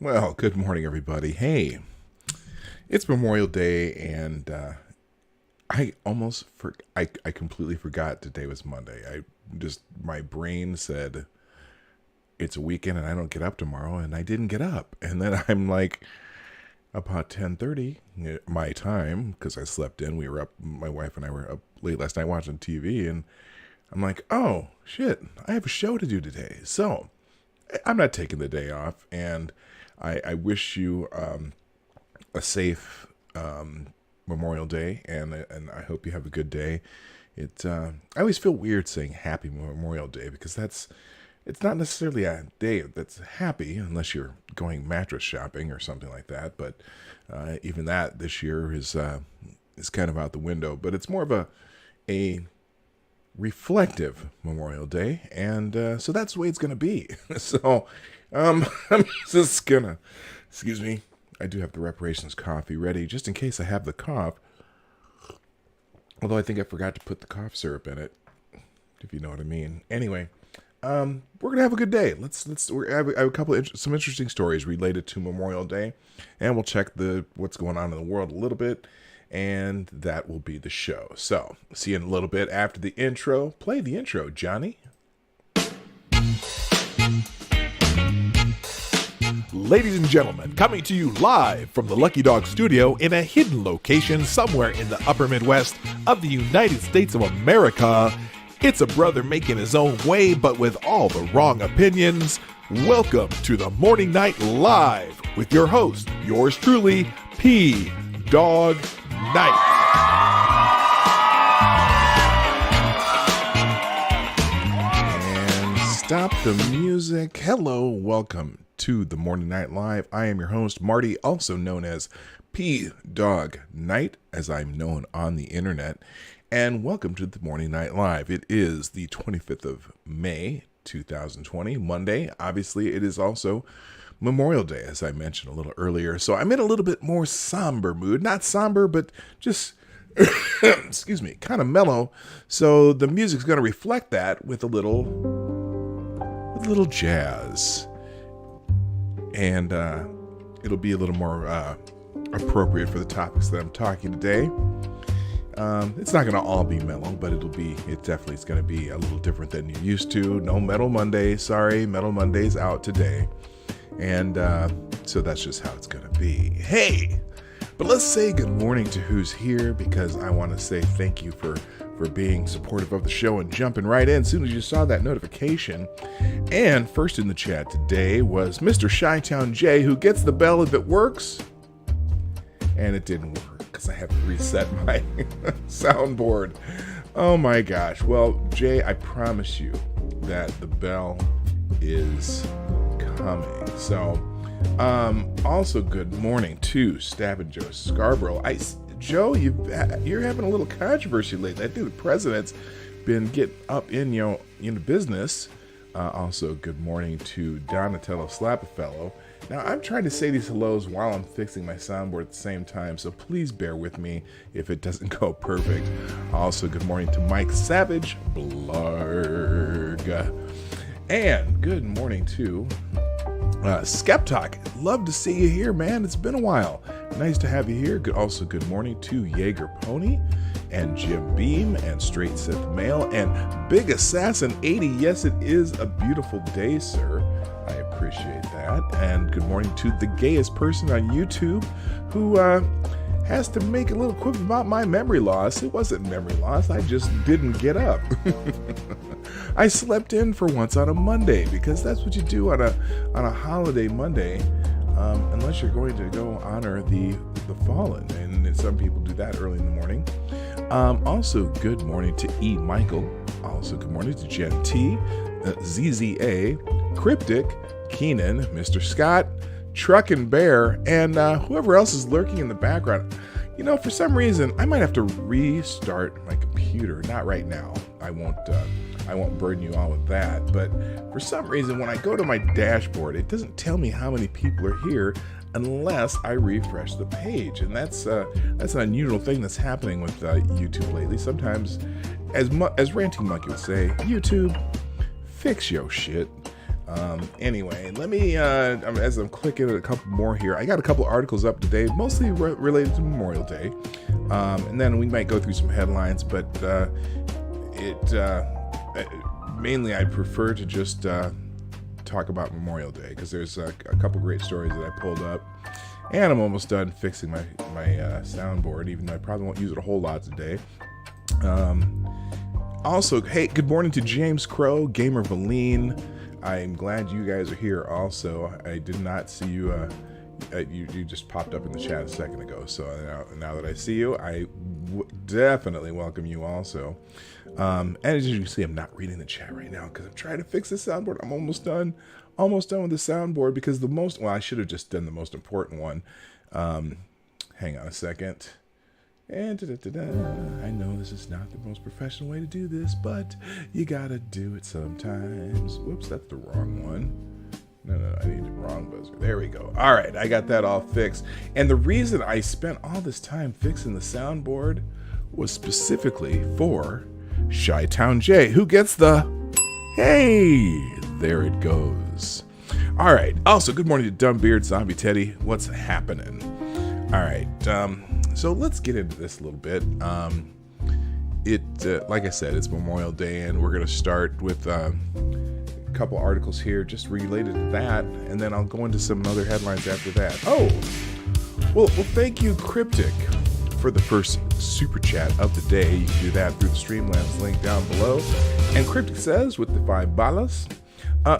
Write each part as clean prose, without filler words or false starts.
Well, good morning, everybody. Hey, it's Memorial Day, and I completely forgot today was Monday. My brain said it's a weekend and I don't get up tomorrow, and I didn't get up. And then I'm like, about 10:30 my time, because I slept in. We were up, my wife and I were up late last night watching TV, and I'm like, oh, shit, I have a show to do today. So I'm not taking the day off, and I wish you a safe Memorial Day, and I hope you have a good day. I always feel weird saying Happy Memorial Day, because it's not necessarily a day that's happy unless you're going mattress shopping or something like that. But even that this year is kind of out the window. But it's more of a reflective Memorial Day, and so that's the way it's going to be. So I'm just gonna, excuse me, I do have the reparations coffee ready just in case I have the cough. Although I think I forgot to put the cough syrup in it, if you know what I mean. Anyway, we're gonna have a good day. I have a couple of some interesting stories related to Memorial Day, and we'll check what's going on in the world a little bit, and that will be the show. So see you in a little bit after the intro. Play the intro, Johnny. Ladies and gentlemen, coming to you live from the Lucky Dog Studio in a hidden location somewhere in the upper Midwest of the United States of America, it's a brother making his own way but with all the wrong opinions. Welcome to the Morning Night Live with your host, yours truly, PAWG Night. And stop the music. Hello, welcome to the Morning Night Live. I am your host, Marty, also known as PAWG Night, as I'm known on the internet. And welcome to the Morning Night Live. It is the 25th of May, 2020, Monday. Obviously, it is also Memorial Day, as I mentioned a little earlier. So I'm in a little bit more somber mood. Not somber, but just, excuse me, kind of mellow. So the music's going to reflect that with a little jazz. And it'll be a little more appropriate for the topics that I'm talking today. It's not going to all be mellow, but it definitely is going to be a little different than you're used to. No Metal Monday. Sorry, Metal Monday's out today. And so that's just how it's going to be. Hey, but let's say good morning to who's here, because I want to say thank you for being supportive of the show and jumping right in as soon as you saw that notification. And first in the chat today was Mr. Chi-Town J, who gets the bell if it works. And it didn't work because I had to reset my soundboard. Oh my gosh. Well, Jay, I promise you that the bell is coming. So, also good morning to Stab and Joe Scarborough. Joe, you're having a little controversy lately. I think the president's been getting up in business. Also, good morning to Donatello Slapafellow. Now, I'm trying to say these hellos while I'm fixing my soundboard at the same time, so please bear with me if it doesn't go perfect. Also, good morning to Mike Savage Blarg. And good morning to Skeptok. Love to see you here, man. It's been a while. Nice to have you here. Also, good morning to Jaeger Pony and Jim Beam and Straight Sith Mail and Big Assassin 80. Yes, it is a beautiful day, sir. I appreciate that. And good morning to the gayest person on YouTube who has to make a little quip about my memory loss. It wasn't memory loss. I just didn't get up. I slept in for once on a Monday, because that's what you do on a holiday Monday, unless you're going to go honor the fallen, and some people do that early in the morning. Also, good morning to E. Michael. Also, good morning to Jen T, ZZA, Cryptic, Keenan, Mr. Scott, Truckin' Bear, and whoever else is lurking in the background. You know, for some reason, I might have to restart my computer. Not right now. I won't burden you all with that. But for some reason, when I go to my dashboard, it doesn't tell me how many people are here unless I refresh the page. And that's an unusual thing that's happening with YouTube lately. Sometimes, as Ranting Monkey would say, YouTube, fix your shit. Anyway, let me, as I'm clicking at a couple more here, I got a couple articles up today, mostly related to Memorial Day. And then we might go through some headlines, but mainly I prefer to just talk about Memorial Day because there's a couple great stories that I pulled up. And I'm almost done fixing my soundboard, even though I probably won't use it a whole lot today. Also, hey, good morning to James Crow, Gamer Valine. I'm glad you guys are here also. I did not see you. You just popped up in the chat a second ago. So now that I see you, I definitely welcome you also. And as you can see, I'm not reading the chat right now because I'm trying to fix the soundboard. I'm almost done with the soundboard because I should have just done the most important one. Hang on a second. And I know this is not the most professional way to do this, but you gotta do it sometimes. Whoops, that's the wrong one. No, I need the wrong buzzer. There we go. All right, I got that all fixed. And the reason I spent all this time fixing the soundboard was specifically for Chi-Town J, who gets the, hey, there it goes. All right, also, good morning to Dumbbeard, Zombie Teddy. What's happening? All right, so let's get into this a little bit. Like I said, it's Memorial Day, and we're going to start with a couple articles here just related to that, and then I'll go into some other headlines after that. Oh, well, thank you, Cryptic, for the first super chat of the day. You can do that through the Streamlabs link down below. And Cryptic says, with the $5,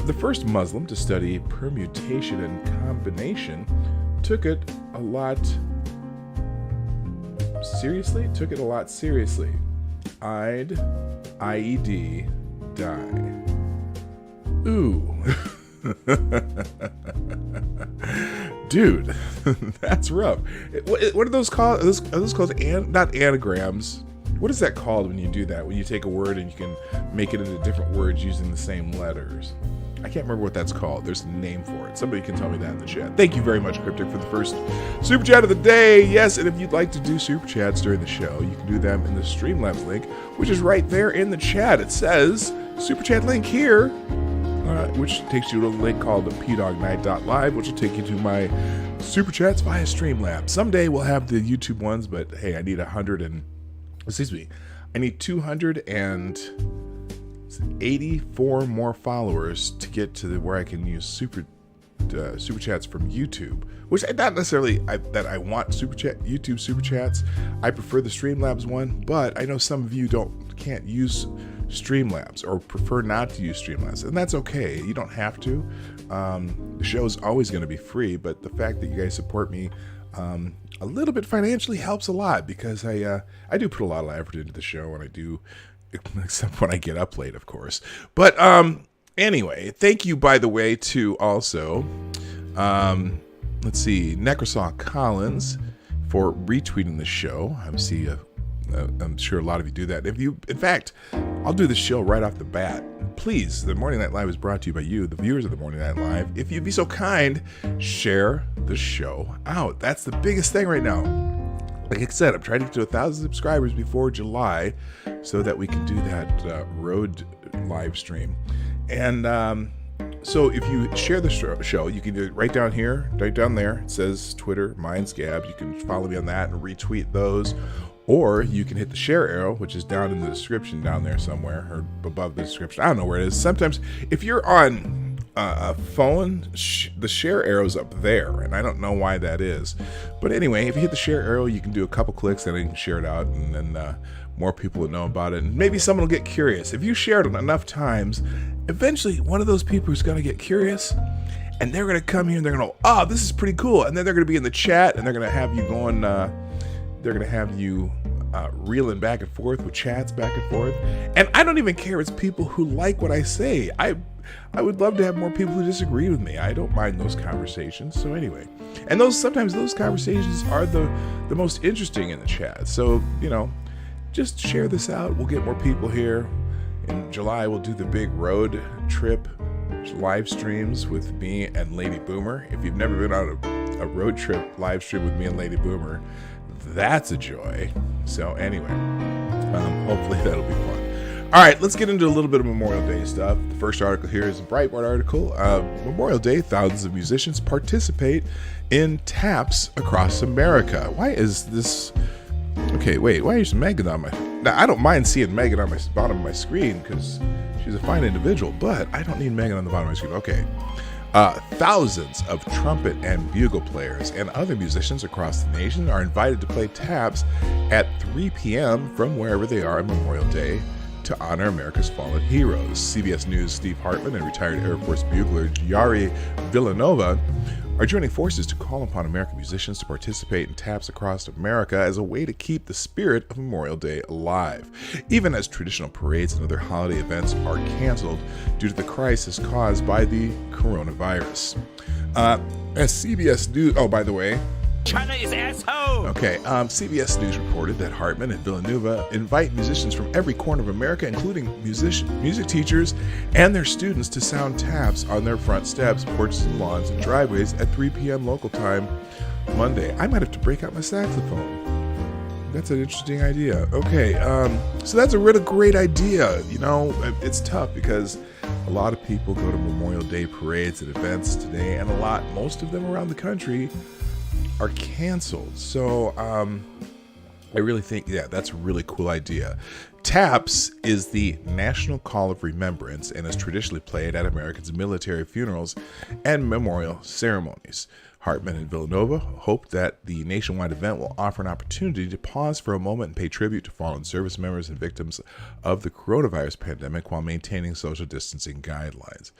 the first Muslim to study permutation and combination took it a lot seriously. I'd IED die. Ooh. Dude, that's rough. What are those called? Are those called not anagrams? What is that called when you do that? When you take a word and you can make it into different words using the same letters? I can't remember what that's called. There's a name for it. Somebody can tell me that in the chat. Thank you very much, Cryptic, for the first super chat of the day. Yes, and if you'd like to do super chats during the show, you can do them in the Streamlabs link, which is right there in the chat. It says super chat link here, which takes you to a link called PAWG which will take you to my super chats via Streamlabs. Someday we'll have the YouTube ones, but hey, I need 284 more followers to get to where I can use super chats from YouTube, which I not necessarily that I want YouTube super chats. I prefer the Streamlabs one, but I know some of you can't use Streamlabs or prefer not to use Streamlabs, and that's okay. You don't have to. The show's always going to be free, but the fact that you guys support me a little bit financially helps a lot because I do put a lot of effort into the show, and I do, except when I get up late, of course. But anyway, thank you, by the way, to also, let's see, Necrosaw Collins for retweeting the show. I'm sure a lot of you do that. In fact, I'll do the show right off the bat. Please, the Morning Night Live is brought to you by you, the viewers of the Morning Night Live. If you'd be so kind, share the show out. That's the biggest thing right now. Like I said, I'm trying to get to 1,000 subscribers before July so that we can do that road live stream. And so if you share the show, you can do it right down here, right down there. It says Twitter, mine's Gab. You can follow me on that and retweet those. Or you can hit the share arrow, which is down in the description down there somewhere, or above the description. I don't know where it is. Sometimes if you're on a phone, the share arrow's up there, and I don't know why that is. But anyway, if you hit the share arrow, you can do a couple clicks and then you can share it out, and then more people will know about it. And maybe someone will get curious. If you share it enough times, eventually one of those people is going to get curious, and they're going to come here and they're going to, oh, this is pretty cool. And then they're going to be in the chat, and they're going to have you going, they're going to have you reeling back and forth with chats back and forth. And I don't even care. It's people who like what I say. I would love to have more people who disagree with me. I don't mind those conversations. So anyway, and sometimes those conversations are the most interesting in the chat. So, just share this out. We'll get more people here. In July, we'll do the big road trip live streams with me and Lady Boomer. If you've never been on a road trip live stream with me and Lady Boomer, that's a joy. So anyway, hopefully that'll be fun. All right, let's get into a little bit of Memorial Day stuff. The first article here is a Breitbart article. Memorial Day, thousands of musicians participate in taps across America. Why is this? Okay, wait, why is Megan on my... Now, I don't mind seeing Megan on my bottom of my screen because she's a fine individual, but I don't need Megan on the bottom of my screen. Okay. Thousands of trumpet and bugle players and other musicians across the nation are invited to play taps at 3 p.m. from wherever they are on Memorial Day to honor America's fallen heroes. CBS News' Steve Hartman and retired Air Force bugler Yari Villanova are joining forces to call upon American musicians to participate in taps across America as a way to keep the spirit of Memorial Day alive, even as traditional parades and other holiday events are canceled due to the crisis caused by the coronavirus. As CBS News, oh, by the way, China is asshole. Okay, CBS News reported that Hartman and Villanova invite musicians from every corner of America, including music teachers and their students, to sound taps on their front steps, porches, and lawns and driveways at 3 p.m. local time Monday. I might have to break out my saxophone. That's an interesting idea. Okay, so that's a really great idea. You know, it's tough because a lot of people go to Memorial Day parades and events today, and most of them around the country are canceled. So I really think, yeah, that's a really cool idea. Taps is the national call of remembrance and is traditionally played at Americans' military funerals and memorial ceremonies. Hartman and Villanova hope that the nationwide event will offer an opportunity to pause for a moment and pay tribute to fallen service members and victims of the coronavirus pandemic while maintaining social distancing guidelines.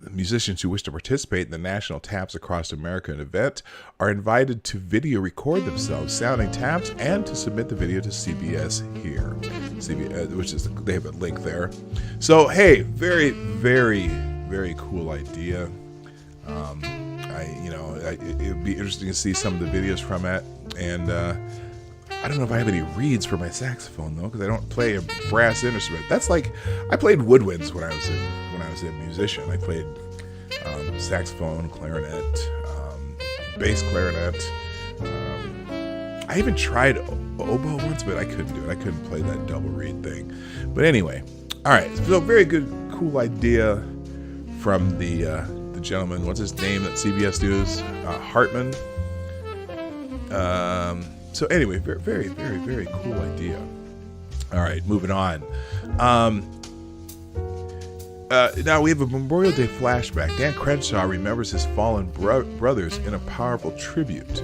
The musicians who wish to participate in the National Taps Across America event are invited to video record themselves sounding taps and to submit the video to CBS here, which is they have a link there. So hey, very, very, very cool idea. It would be interesting to see some of the videos from it, and I don't know if I have any reeds for my saxophone though, because I don't play a brass instrument. That's like I played woodwinds when I was a musician. I played saxophone, clarinet, bass clarinet. I even tried oboe once, but I couldn't do it. I couldn't play that double reed thing. But anyway, all right. So very good, cool idea from the gentleman. What's his name at CBS News? Hartman. So anyway, very, very, very, very cool idea. All right, moving on. Now we have a Memorial Day flashback. Dan Crenshaw remembers his fallen brothers in a powerful tribute.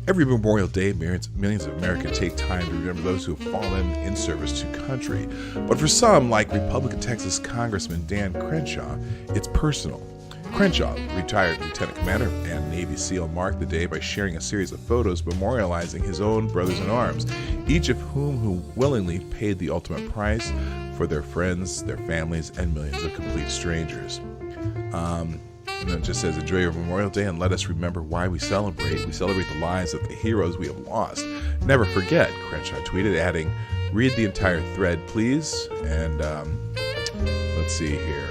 Every Memorial Day, millions of Americans take time to remember those who have fallen in service to country. But for some, like Republican Texas Congressman Dan Crenshaw, it's personal. Crenshaw, retired lieutenant commander and Navy SEAL, marked the day by sharing a series of photos memorializing his own brothers in arms, each of whom willingly paid the ultimate price for their friends, their families, and millions of complete strangers. And it just says, enjoy your Memorial Day and let us remember why we celebrate. We celebrate the lives of the heroes we have lost. Never forget, Crenshaw tweeted, adding, read the entire thread, please. And let's see here.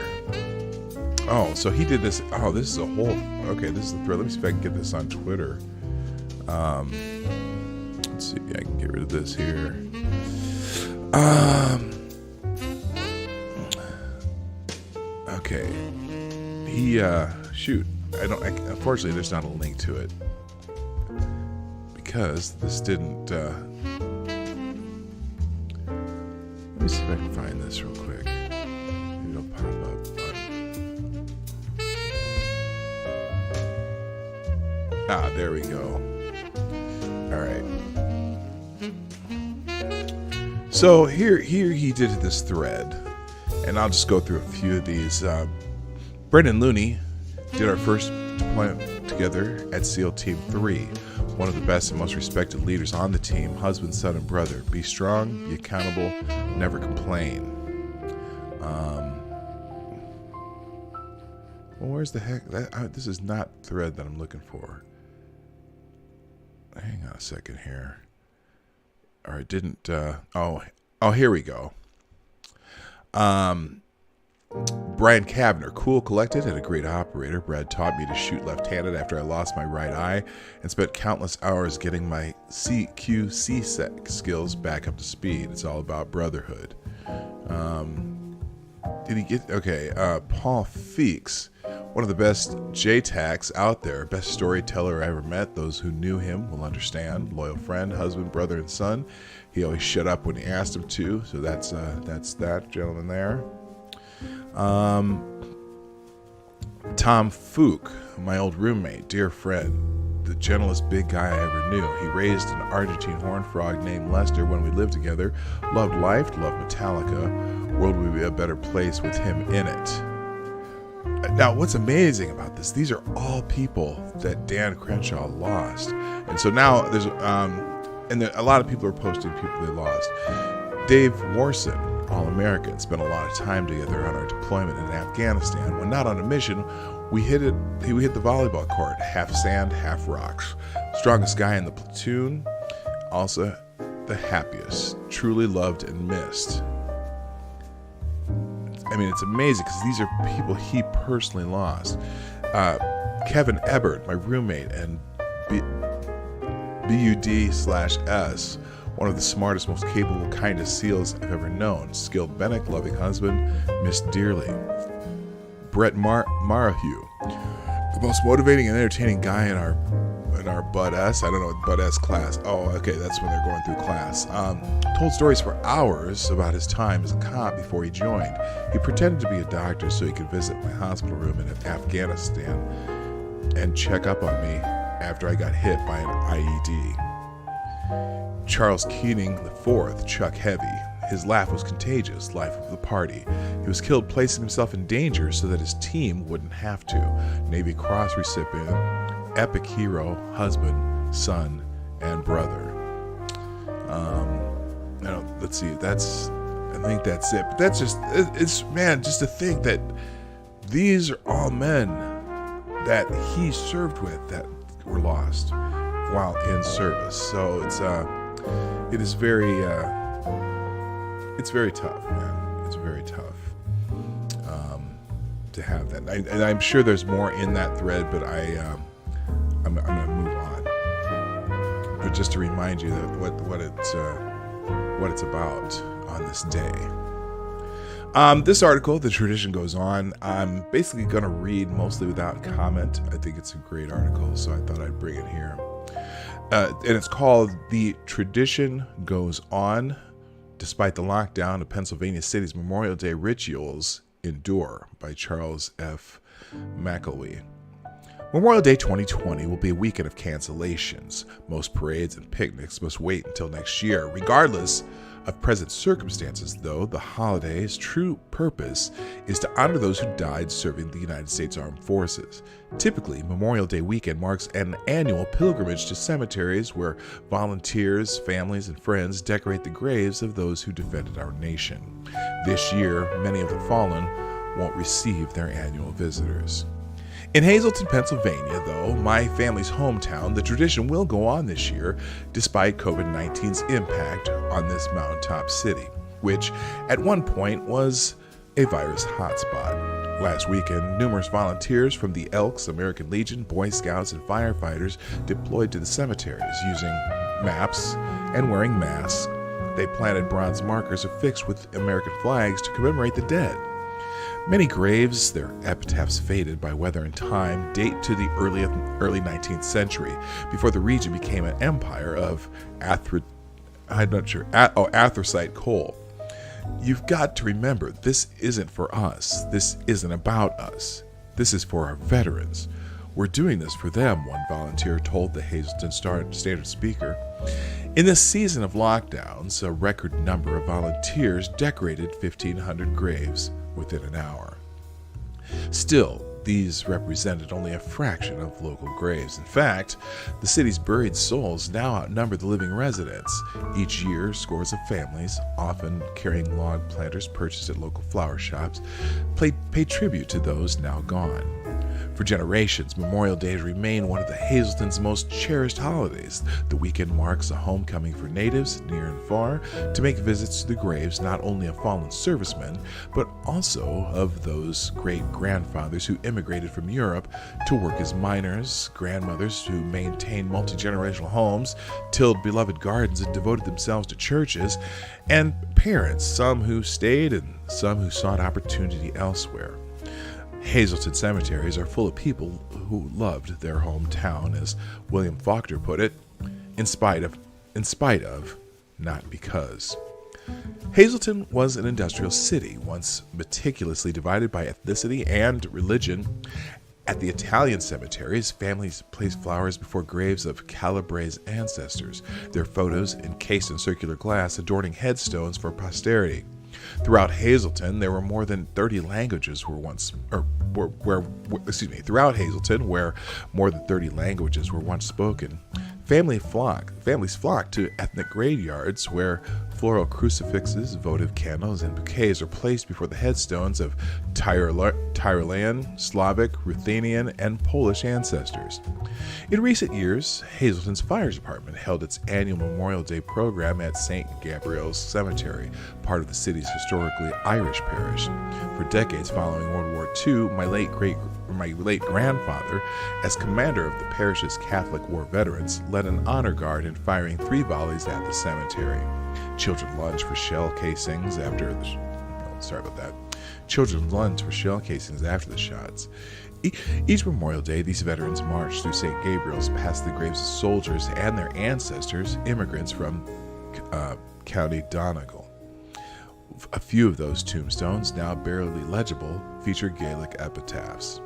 Oh, so he did this. Oh, this is a whole. Okay, this is the thread. Let me see if I can get this on Twitter. Let's see. I can get rid of this here. Okay. He. Shoot. Unfortunately, there's not a link to it because this didn't. Let me see if I can find this real quick. Maybe it'll pop up. There we go. All right. So here he did this thread, and I'll just go through a few of these. Brendan Looney did our first deployment together at SEAL Team 3. One of the best and most respected leaders on the team, husband, son, and brother. Be strong, be accountable, never complain. Well, where's the heck? This is not the thread that I'm looking for. Hang on a second here. Or it didn't. Oh, here we go. Brian Kavner, cool, collected, and a great operator. Brad taught me to shoot left-handed after I lost my right eye and spent countless hours getting my CQC skills back up to speed. It's all about brotherhood. Did he get... Okay, Paul Feeks, one of the best JTACs out there, best storyteller I ever met. Those who knew him will understand. Loyal friend, husband, brother, and son. He always shut up when you asked him to, so that's that gentleman there. Tom Fook, my old roommate, dear friend, the gentlest big guy I ever knew. He raised an Argentine horned frog named Lester when we lived together. Loved life, loved Metallica. World would be a better place with him in it. Now, what's amazing about this, these are all people that Dan Crenshaw lost. And so now there's, a lot of people are posting people they lost. Dave Warson, All-American, spent a lot of time together on our deployment in Afghanistan. When not on a mission, we hit the volleyball court, half sand, half rocks. Strongest guy in the platoon, also the happiest, truly loved and missed. I mean, it's amazing because these are people he personally lost. Kevin Ebert, my roommate, and BUD/S, one of the smartest, most capable, kindest SEALs I've ever known. Skilled medic, loving husband, missed dearly. Brett Marahue, the most motivating and entertaining guy in our Bud S. I don't know what Bud S class. Oh, okay, that's when they're going through class. Told stories for hours about his time as a cop before he joined. He pretended to be a doctor so he could visit my hospital room in Afghanistan and check up on me after I got hit by an IED. Charles Keating IV, Chuck Heavy. His laugh was contagious, life of the party. He was killed placing himself in danger so that his team wouldn't have to. Navy Cross recipient, epic hero, husband, son, and brother. Let's see, I think that's it. But that's just, just to think that these are all men that he served with that were lost while in service. So it is very, it's very tough, man. It's very tough to have that. And I'm sure there's more in that thread, but I'm going to move on. But just to remind you that what it's about on this day. This article, The Tradition Goes On, I'm basically going to read mostly without comment. I think it's a great article, so I thought I'd bring it here. And it's called The Tradition Goes On, Despite the Lockdown of Pennsylvania City's Memorial Day Rituals Endure, by Charles F. McElwee. Memorial Day 2020 will be a weekend of cancellations. Most parades and picnics must wait until next year. Regardless of present circumstances, though, the holiday's true purpose is to honor those who died serving the United States Armed Forces. Typically, Memorial Day weekend marks an annual pilgrimage to cemeteries where volunteers, families, and friends decorate the graves of those who defended our nation. This year, many of the fallen won't receive their annual visitors. In Hazleton, Pennsylvania, though, my family's hometown, the tradition will go on this year despite COVID-19's impact on this mountaintop city, which at one point was a virus hotspot. Last weekend, numerous volunteers from the Elks, American Legion, Boy Scouts, and firefighters deployed to the cemeteries using maps and wearing masks. They planted bronze markers affixed with American flags to commemorate the dead. Many graves, their epitaphs faded by weather and time, date to the early 19th century, before the region became an empire of anthracite coal. You've got to remember, this isn't for us. This isn't about us. This is for our veterans. We're doing this for them, one volunteer told the Hazleton Standard Speaker. In this season of lockdowns, a record number of volunteers decorated 1,500 graves within an hour. Still, these represented only a fraction of local graves. In fact, the city's buried souls now outnumber the living residents. Each year, scores of families, often carrying log planters purchased at local flower shops, pay tribute to those now gone. For generations, Memorial Day has remained one of the Hazleton's most cherished holidays. The weekend marks a homecoming for natives, near and far, to make visits to the graves not only of fallen servicemen, but also of those great-grandfathers who immigrated from Europe to work as miners, grandmothers who maintained multi-generational homes, tilled beloved gardens, and devoted themselves to churches, and parents, some who stayed and some who sought opportunity elsewhere. Hazleton cemeteries are full of people who loved their hometown, as William Faulkner put it, in spite of, not because. Hazleton was an industrial city, once meticulously divided by ethnicity and religion. At the Italian cemeteries, families placed flowers before graves of Calabre's ancestors, their photos encased in circular glass adorning headstones for posterity. Throughout Hazleton, there were more than 30 languages throughout Hazleton, where more than 30 languages were once spoken, families flocked to ethnic graveyards where floral crucifixes, votive candles, and bouquets are placed before the headstones of Tyrolean, Slavic, Ruthenian, and Polish ancestors. In recent years, Hazleton's Fire Department held its annual Memorial Day program at St. Gabriel's Cemetery, part of the city's historically Irish parish. For decades following World War II, my late grandfather, as commander of the parish's Catholic War veterans, led an honor guard in firing 3 volleys at the cemetery. Children lunged for shell casings after the shots. Each Memorial Day, these veterans marched through St. Gabriel's past the graves of soldiers and their ancestors, immigrants from County Donegal. A few of those tombstones, now barely legible, feature Gaelic epitaphs.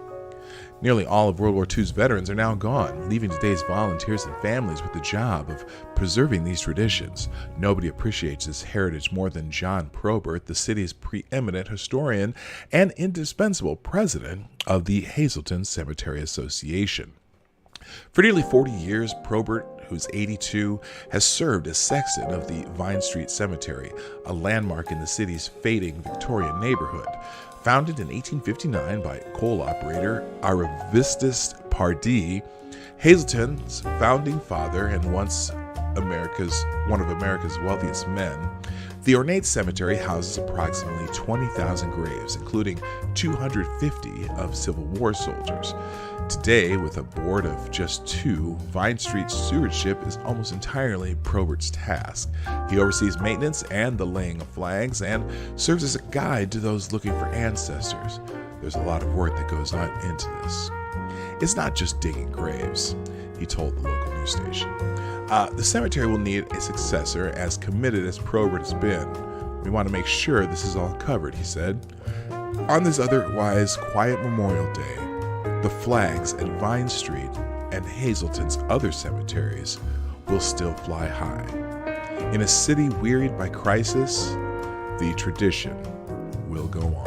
Nearly all of World War II's veterans are now gone, leaving today's volunteers and families with the job of preserving these traditions. Nobody appreciates this heritage more than John Probert, the city's preeminent historian and indispensable president of the Hazleton Cemetery Association. For nearly 40 years, Probert, who's 82, has served as sexton of the Vine Street Cemetery, a landmark in the city's fading Victorian neighborhood. Founded in 1859 by coal operator Aravistus Pardee, Hazleton's founding father and once one of America's wealthiest men, the ornate cemetery houses approximately 20,000 graves, including 250 of Civil War soldiers. Today, with a board of just 2, Vine Street's stewardship is almost entirely Probert's task. He oversees maintenance and the laying of flags and serves as a guide to those looking for ancestors. There's a lot of work that goes on into this. It's not just digging graves, he told the local news station. The cemetery will need a successor as committed as Probert has been. We want to make sure this is all covered, he said. On this otherwise quiet Memorial Day, the flags at Vine Street and Hazleton's other cemeteries will still fly high. In a city wearied by crisis, the tradition will go on.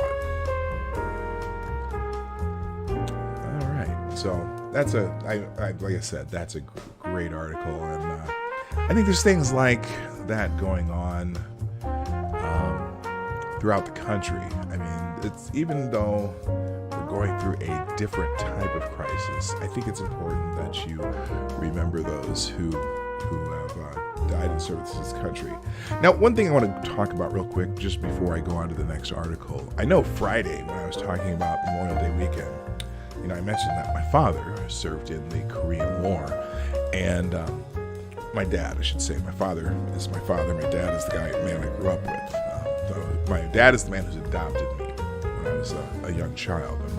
All right, so that's like I said, that's a great article, and I think there's things like that going on throughout the country. I mean, it's even though going through a different type of crisis, I think it's important that you remember those who have died in service to this country. Now, one thing I want to talk about real quick, just before I go on to the next article. I know Friday, when I was talking about Memorial Day weekend, I mentioned that my father served in the Korean War, and my dad, I should say, my father is my father. My dad is the man I grew up with. My dad is the man who's adopted me when I was a young child. And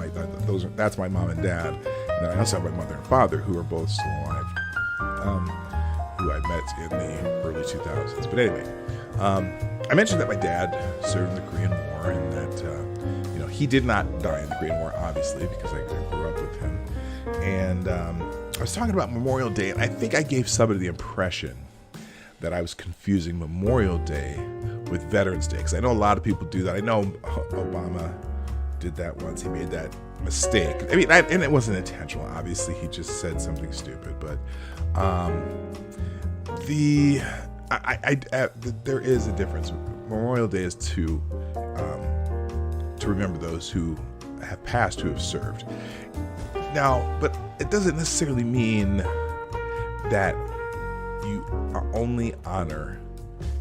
that's my mom and dad. And then I also have my mother and father, who are both still alive, who I met in the early 2000s. But anyway, I mentioned that my dad served in the Korean War, and that he did not die in the Korean War, obviously, because I grew up with him. And I was talking about Memorial Day, and I think I gave somebody the impression that I was confusing Memorial Day with Veterans Day, because I know a lot of people do that. I know Obama did that once. He made that mistake. I mean, and it wasn't intentional. Obviously, he just said something stupid. But there is a difference. Memorial Day is to remember those who have passed, who have served. Now, but it doesn't necessarily mean that you only honor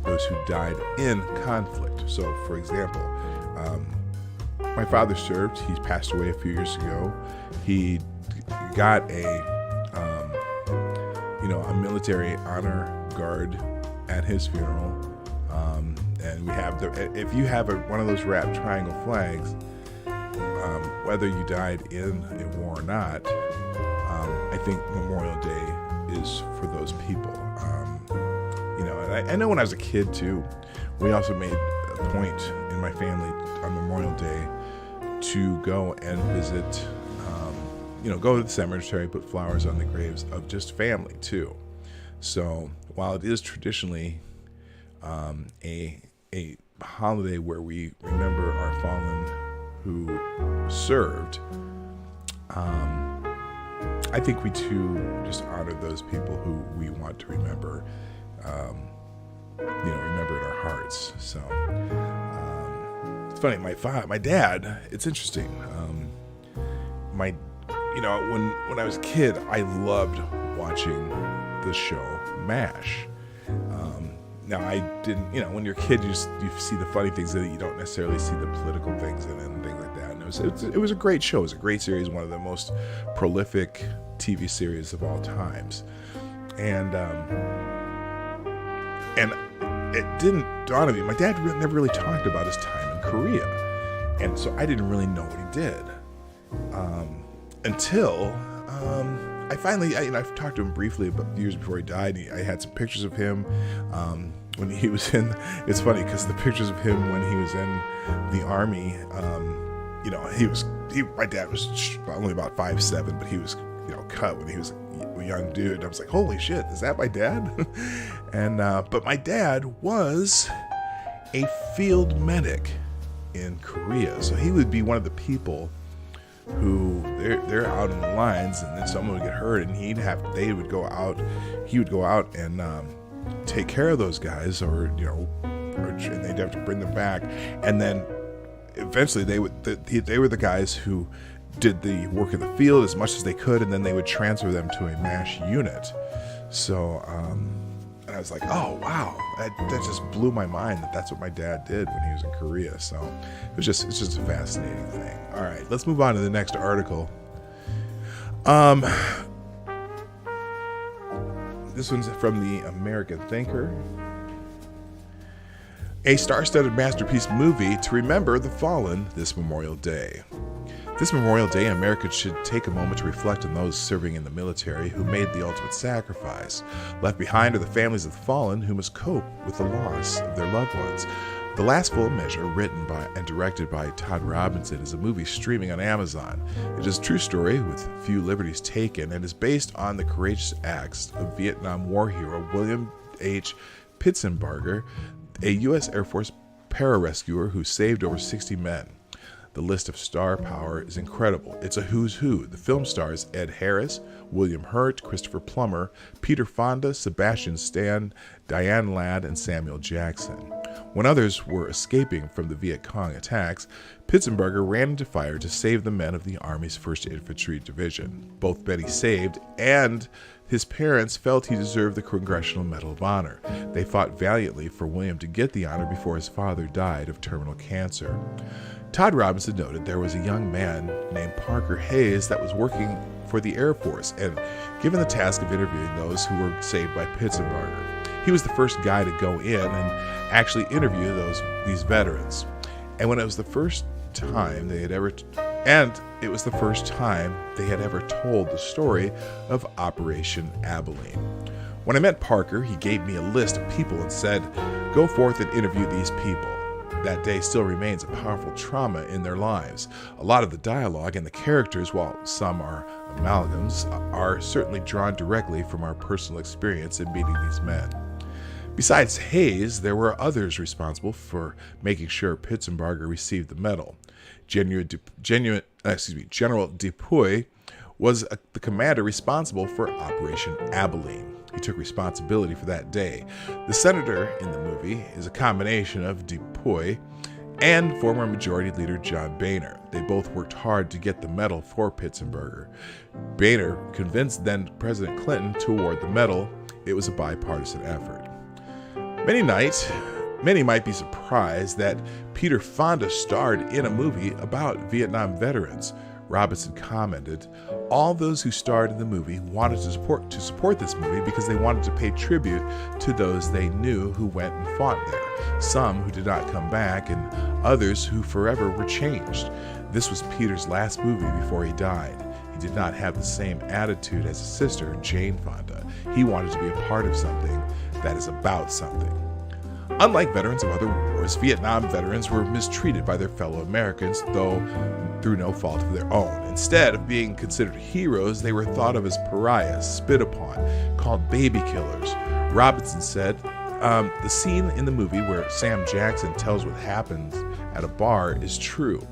those who died in conflict. So, for example, my father served. He passed away a few years ago. He got a military honor guard at his funeral. And we have if you have one of those wrapped triangle flags, whether you died in a war or not, I think Memorial Day is for those people. And I know when I was a kid too, we also made a point in my family on Memorial Day to go and visit, go to the cemetery, put flowers on the graves of just family too. So while it is traditionally a holiday where we remember our fallen who served, I think we too just honor those people who we want to remember, remember in our hearts. So it's funny. My dad. It's interesting. When I was a kid, I loved watching the show MASH. Now I didn't, when you're a kid, you see the funny things in it. You don't necessarily see the political things in it and things like that. And it was a great show. It was a great series, one of the most prolific TV series of all times. And it didn't dawn on me. My dad never really talked about his time in Korea, and so I didn't really know what he did until I finally, I've talked to him briefly about years before he died. I had some pictures of him when he was in. It's funny because the pictures of him when he was in the army, my dad was only about 5'7", but he was, cut when he was a young dude. I was like, holy shit, is that my dad? And but my dad was a field medic in Korea, so he would be one of the people who they're out in the lines, and then someone would get hurt, and he would go out and take care of those guys, and they'd have to bring them back, and then eventually they were the guys who did the work in the field as much as they could, and then they would transfer them to a MASH unit. So and I was like, oh wow, that just blew my mind that's what my dad did when he was in Korea. So it's just a fascinating thing. All right, let's move on to the next article. This one's from the American Thinker. A star-studded masterpiece movie to remember the fallen this Memorial Day. This Memorial Day, America should take a moment to reflect on those serving in the military who made the ultimate sacrifice. Left behind are the families of the fallen who must cope with the loss of their loved ones. The Last Full Measure, written by and directed by Todd Robinson, is a movie streaming on Amazon. It is a true story with few liberties taken and is based on the courageous acts of Vietnam War hero William H. Pitsenbarger, a U.S. Air Force pararescuer who saved over 60 men. The list of star power is incredible. It's a who's who. The film stars Ed Harris, William Hurt, Christopher Plummer, Peter Fonda, Sebastian Stan, Diane Ladd, and Samuel Jackson. When others were escaping from the Viet Cong attacks, Pitsenbarger ran into fire to save the men of the Army's 1st Infantry Division. Both Betty saved and his parents felt he deserved the Congressional Medal of Honor. They fought valiantly for William to get the honor before his father died of terminal cancer. Todd Robinson noted there was a young man named Parker Hayes that was working for the Air Force and given the task of interviewing those who were saved by Pitsenbarger. He was the first guy to go in and actually interview these veterans. And it was the first time they had ever told the story of Operation Abilene. When I met Parker, he gave me a list of people and said, "Go forth and interview these people." That day still remains a powerful trauma in their lives. A lot of the dialogue and the characters, while some are amalgams, are certainly drawn directly from our personal experience in meeting these men. Besides Hayes, there were others responsible for making sure Pitsenbarger received the medal. General Dupuy was the commander responsible for Operation Abilene. He took responsibility for that day. The senator in the movie is a combination of Dupuy and former Majority Leader John Boehner. They both worked hard to get the medal for Pitsenbarger. Boehner convinced then President Clinton to award the medal. It was a bipartisan effort. Many might be surprised that Peter Fonda starred in a movie about Vietnam veterans. Robinson commented, "All those who starred in the movie wanted to support this movie because they wanted to pay tribute to those they knew who went and fought there, some who did not come back and others who forever were changed." This was Peter's last movie before he died. He did not have the same attitude as his sister, Jane Fonda. He wanted to be a part of something that is about something. Unlike veterans of other wars, Vietnam veterans were mistreated by their fellow Americans, though through no fault of their own. Instead of being considered heroes, they were thought of as pariahs, spit upon, called baby killers. Robinson said, the scene in the movie where Sam Jackson tells what happened at a bar is true.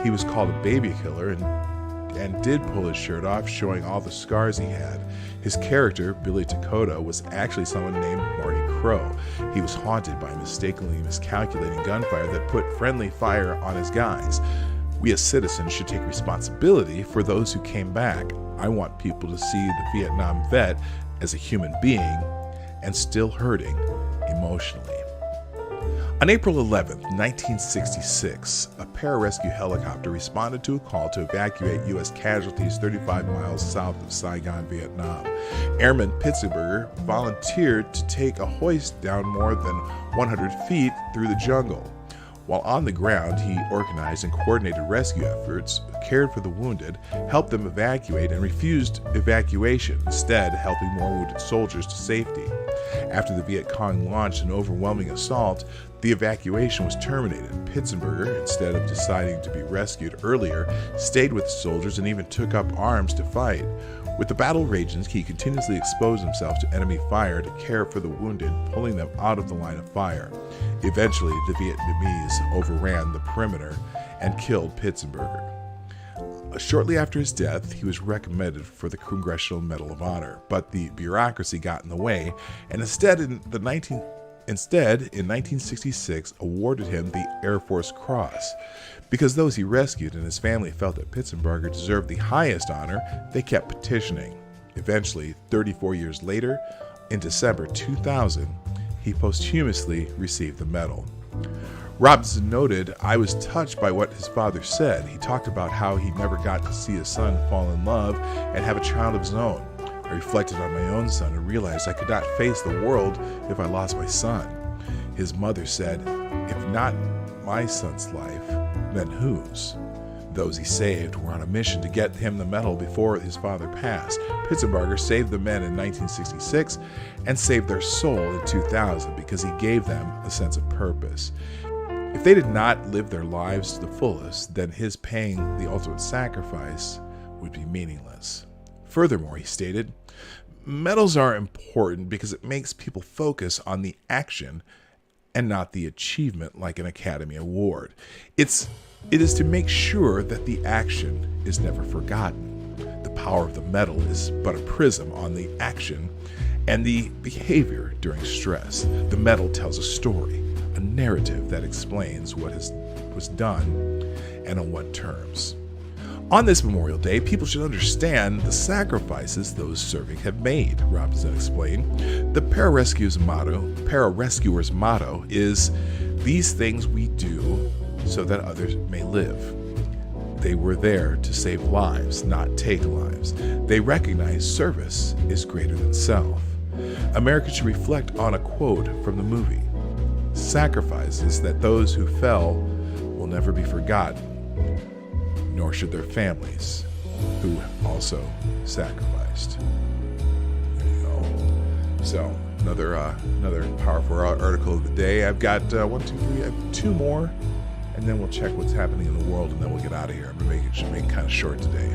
He was called a baby killer and did pull his shirt off, showing all the scars he had. His character, Billy Dakota, was actually someone named Marty Crow. He was haunted by mistakenly miscalculating gunfire that put friendly fire on his guys. We as citizens should take responsibility for those who came back. I want people to see the Vietnam vet as a human being and still hurting emotionally. On April 11, 1966, a pararescue helicopter responded to a call to evacuate U.S. casualties 35 miles south of Saigon, Vietnam. Airman Pitsenbarger volunteered to take a hoist down more than 100 feet through the jungle. While on the ground, he organized and coordinated rescue efforts, cared for the wounded, helped them evacuate, and refused evacuation, instead helping more wounded soldiers to safety. After the Viet Cong launched an overwhelming assault, the evacuation was terminated. Pitsenbarger, instead of deciding to be rescued earlier, stayed with the soldiers and even took up arms to fight. With the battle raging, he continuously exposed himself to enemy fire to care for the wounded, pulling them out of the line of fire. Eventually, the Vietnamese overran the perimeter and killed Pitsenbarger. Shortly after his death, he was recommended for the Congressional Medal of Honor, but the bureaucracy got in the way, and instead in 1966 awarded him the Air Force Cross. Because those he rescued and his family felt that Pitsenbarger deserved the highest honor, they kept petitioning. Eventually, 34 years later, in December 2000, he posthumously received the medal. Robinson noted, "I was touched by what his father said. He talked about how he never got to see his son fall in love and have a child of his own. I reflected on my own son and realized I could not face the world if I lost my son." His mother said, "If not my son's life, then whose?" Those he saved were on a mission to get him the medal before his father passed. Pitsenbarger saved the men in 1966 and saved their soul in 2000 because he gave them a sense of purpose. If they did not live their lives to the fullest, then his paying the ultimate sacrifice would be meaningless. Furthermore, he stated, "Medals are important because it makes people focus on the action and not the achievement like an Academy Award. It is to make sure that the action is never forgotten. The power of the medal is but a prism on the action and the behavior during stress. The medal tells a story, a narrative that explains what was done and on what terms. On this Memorial Day, people should understand the sacrifices those serving have made," Robinson explained. The pararescuer's motto is, "These things we do so that others may live." They were there to save lives, not take lives. They recognize service is greater than self. America should reflect on a quote from the movie. "Sacrifices that those who fell will never be forgotten, nor should their families who also sacrificed." There you go. So another powerful article of the day. I've got I have two more, and then we'll check what's happening in the world, and then we'll get out of here. I'm gonna make it kind of short today.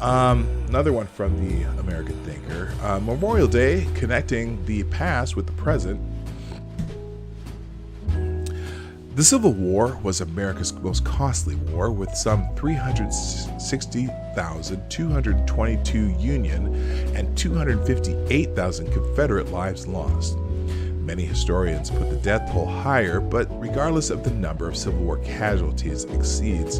Another one from the American Thinker. Memorial Day, connecting the past with the present. The Civil War was America's most costly war, with some 360,222 Union and 258,000 Confederate lives lost. Many historians put the death toll higher, but regardless, the number of Civil War casualties exceeds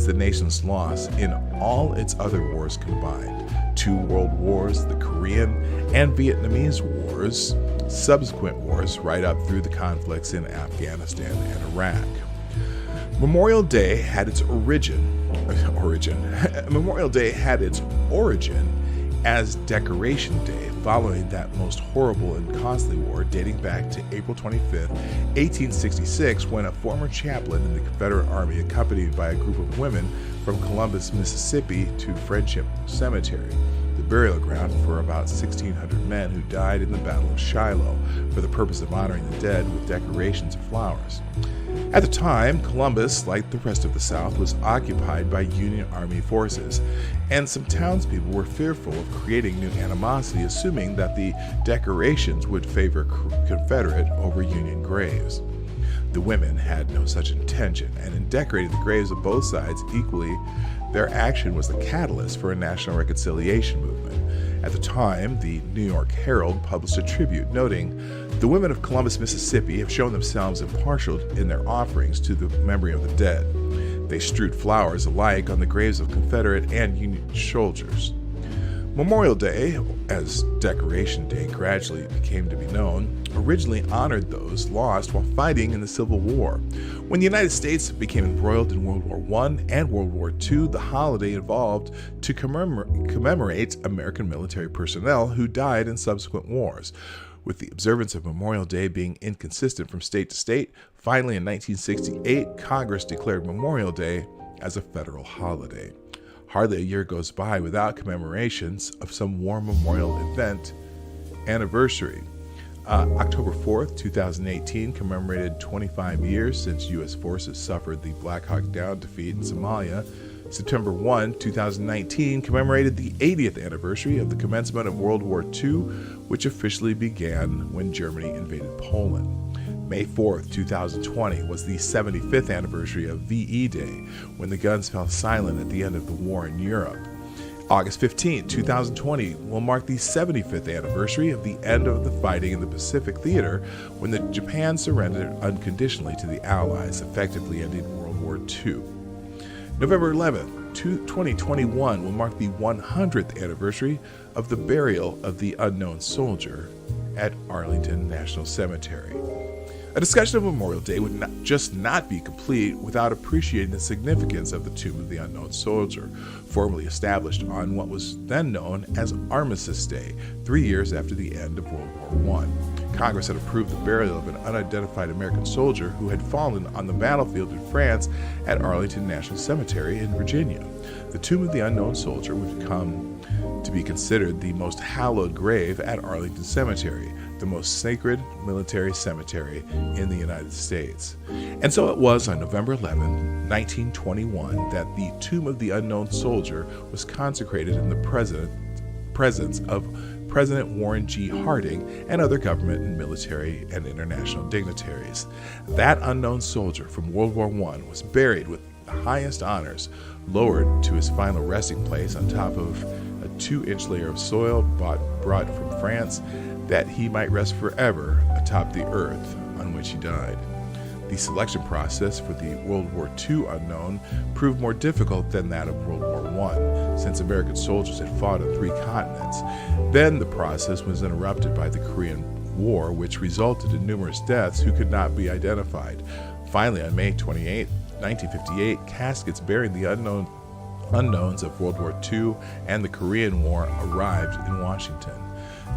the nation's loss in all its other wars combined. 2 world wars, the Korean and Vietnamese wars, subsequent wars right up through the conflicts in Afghanistan and Iraq. Memorial Day had its origin as Decoration Day, following that most horrible and costly war dating back to April 25, 1866, when a former chaplain in the Confederate Army, accompanied by a group of women from Columbus, Mississippi, to Friendship Cemetery, the burial ground for about 1,600 men who died in the Battle of Shiloh, for the purpose of honoring the dead with decorations of flowers. At the time, Columbus, like the rest of the South, was occupied by Union Army forces, and some townspeople were fearful of creating new animosity, assuming that the decorations would favor Confederate over Union graves. The women had no such intention, and in decorating the graves of both sides equally, their action was the catalyst for a national reconciliation movement. At the time, the New York Herald published a tribute noting, "The women of Columbus, Mississippi have shown themselves impartial in their offerings to the memory of the dead. They strewed flowers alike on the graves of Confederate and Union soldiers." Memorial Day, as Decoration Day gradually became to be known, originally honored those lost while fighting in the Civil War. When the United States became embroiled in World War I and World War II, the holiday evolved to commemorate American military personnel who died in subsequent wars. With the observance of Memorial Day being inconsistent from state to state, finally in 1968, Congress declared Memorial Day as a federal holiday. Hardly a year goes by without commemorations of some war memorial event anniversary. October 4th, 2018 commemorated 25 years since U.S. forces suffered the Black Hawk Down defeat in Somalia. September 1, 2019 commemorated the 80th anniversary of the commencement of World War II, which officially began when Germany invaded Poland. May 4th, 2020 was the 75th anniversary of VE Day, when the guns fell silent at the end of the war in Europe. August 15, 2020 will mark the 75th anniversary of the end of the fighting in the Pacific Theater, when Japan surrendered unconditionally to the Allies, effectively ending World War II. November 11th, 2021 will mark the 100th anniversary of the burial of the unknown soldier at Arlington National Cemetery. A discussion of Memorial Day would not be complete without appreciating the significance of the Tomb of the Unknown Soldier, formally established on what was then known as Armistice Day, 3 years after the end of World War I. Congress had approved the burial of an unidentified American soldier who had fallen on the battlefield in France at Arlington National Cemetery in Virginia. The Tomb of the Unknown Soldier would come to be considered the most hallowed grave at Arlington Cemetery, the most sacred military cemetery in the United States. And so it was on November 11, 1921, that the Tomb of the Unknown Soldier was consecrated in the presence of President Warren G. Harding and other government and military and international dignitaries. That unknown soldier from World War I was buried with the highest honors, lowered to his final resting place on top of a 2-inch layer of soil brought from France, that he might rest forever atop the earth on which he died. The selection process for the World War II unknown proved more difficult than that of World War I, since American soldiers had fought on 3 continents. Then the process was interrupted by the Korean War, which resulted in numerous deaths who could not be identified. Finally, on May 28, 1958, caskets bearing the unknowns of World War II and the Korean War arrived in Washington.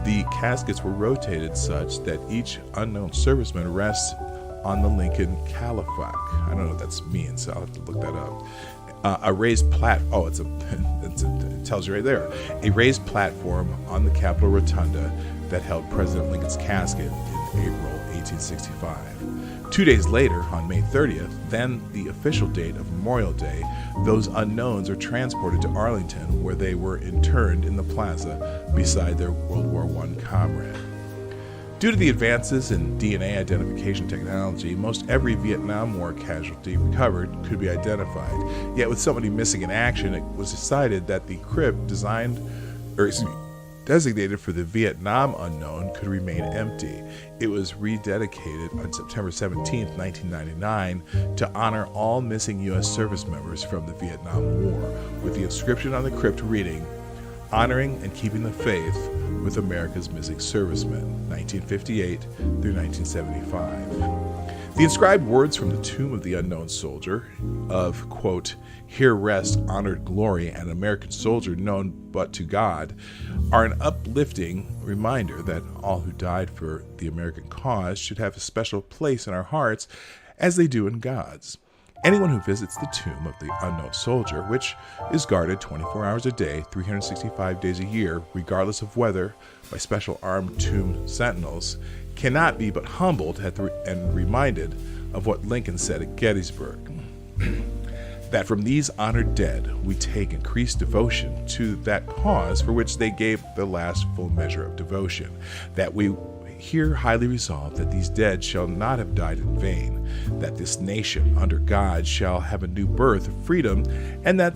The caskets were rotated such that each unknown serviceman rests on the Lincoln Caliphate. I don't know what that means, so I'll have to look that up. A raised platform. It tells you right there. A raised platform on the Capitol Rotunda that held President Lincoln's casket in April 1865. 2 days later, on May 30th, then the official date of Memorial Day, those unknowns are transported to Arlington, where they were interned in the plaza beside their World War I comrade. Due to the advances in DNA identification technology, most every Vietnam War casualty recovered could be identified. Yet with somebody missing in action, it was decided that the crypt designated for the Vietnam unknown, could remain empty. It was rededicated on September 17, 1999, to honor all missing U.S. service members from the Vietnam War, with the inscription on the crypt reading, "Honoring and keeping the faith with America's missing servicemen, 1958 through 1975. The inscribed words from the tomb of the unknown soldier of, quote, "Here rest honored glory, an American soldier known but to God," are an uplifting reminder that all who died for the American cause should have a special place in our hearts as they do in God's. Anyone who visits the tomb of the unknown soldier, which is guarded 24 hours a day, 365 days a year, regardless of weather, by special armed tomb sentinels, cannot be but humbled and reminded of what Lincoln said at Gettysburg, that from these honored dead we take increased devotion to that cause for which they gave the last full measure of devotion, that we here highly resolve that these dead shall not have died in vain, that this nation under God shall have a new birth of freedom, and that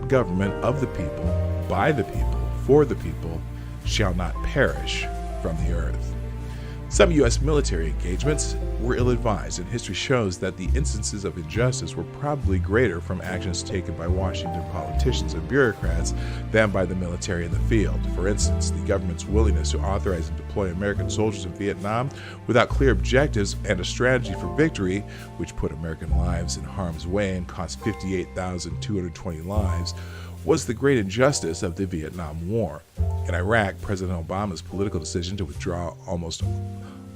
government of the people, by the people, for the people, shall not perish from the earth. Some U.S. military engagements were ill-advised, and history shows that the instances of injustice were probably greater from actions taken by Washington politicians and bureaucrats than by the military in the field. For instance, the government's willingness to authorize and deploy American soldiers in Vietnam without clear objectives and a strategy for victory, which put American lives in harm's way and cost 58,220 lives, was the great injustice of the Vietnam War. In Iraq, President Obama's political decision to withdraw almost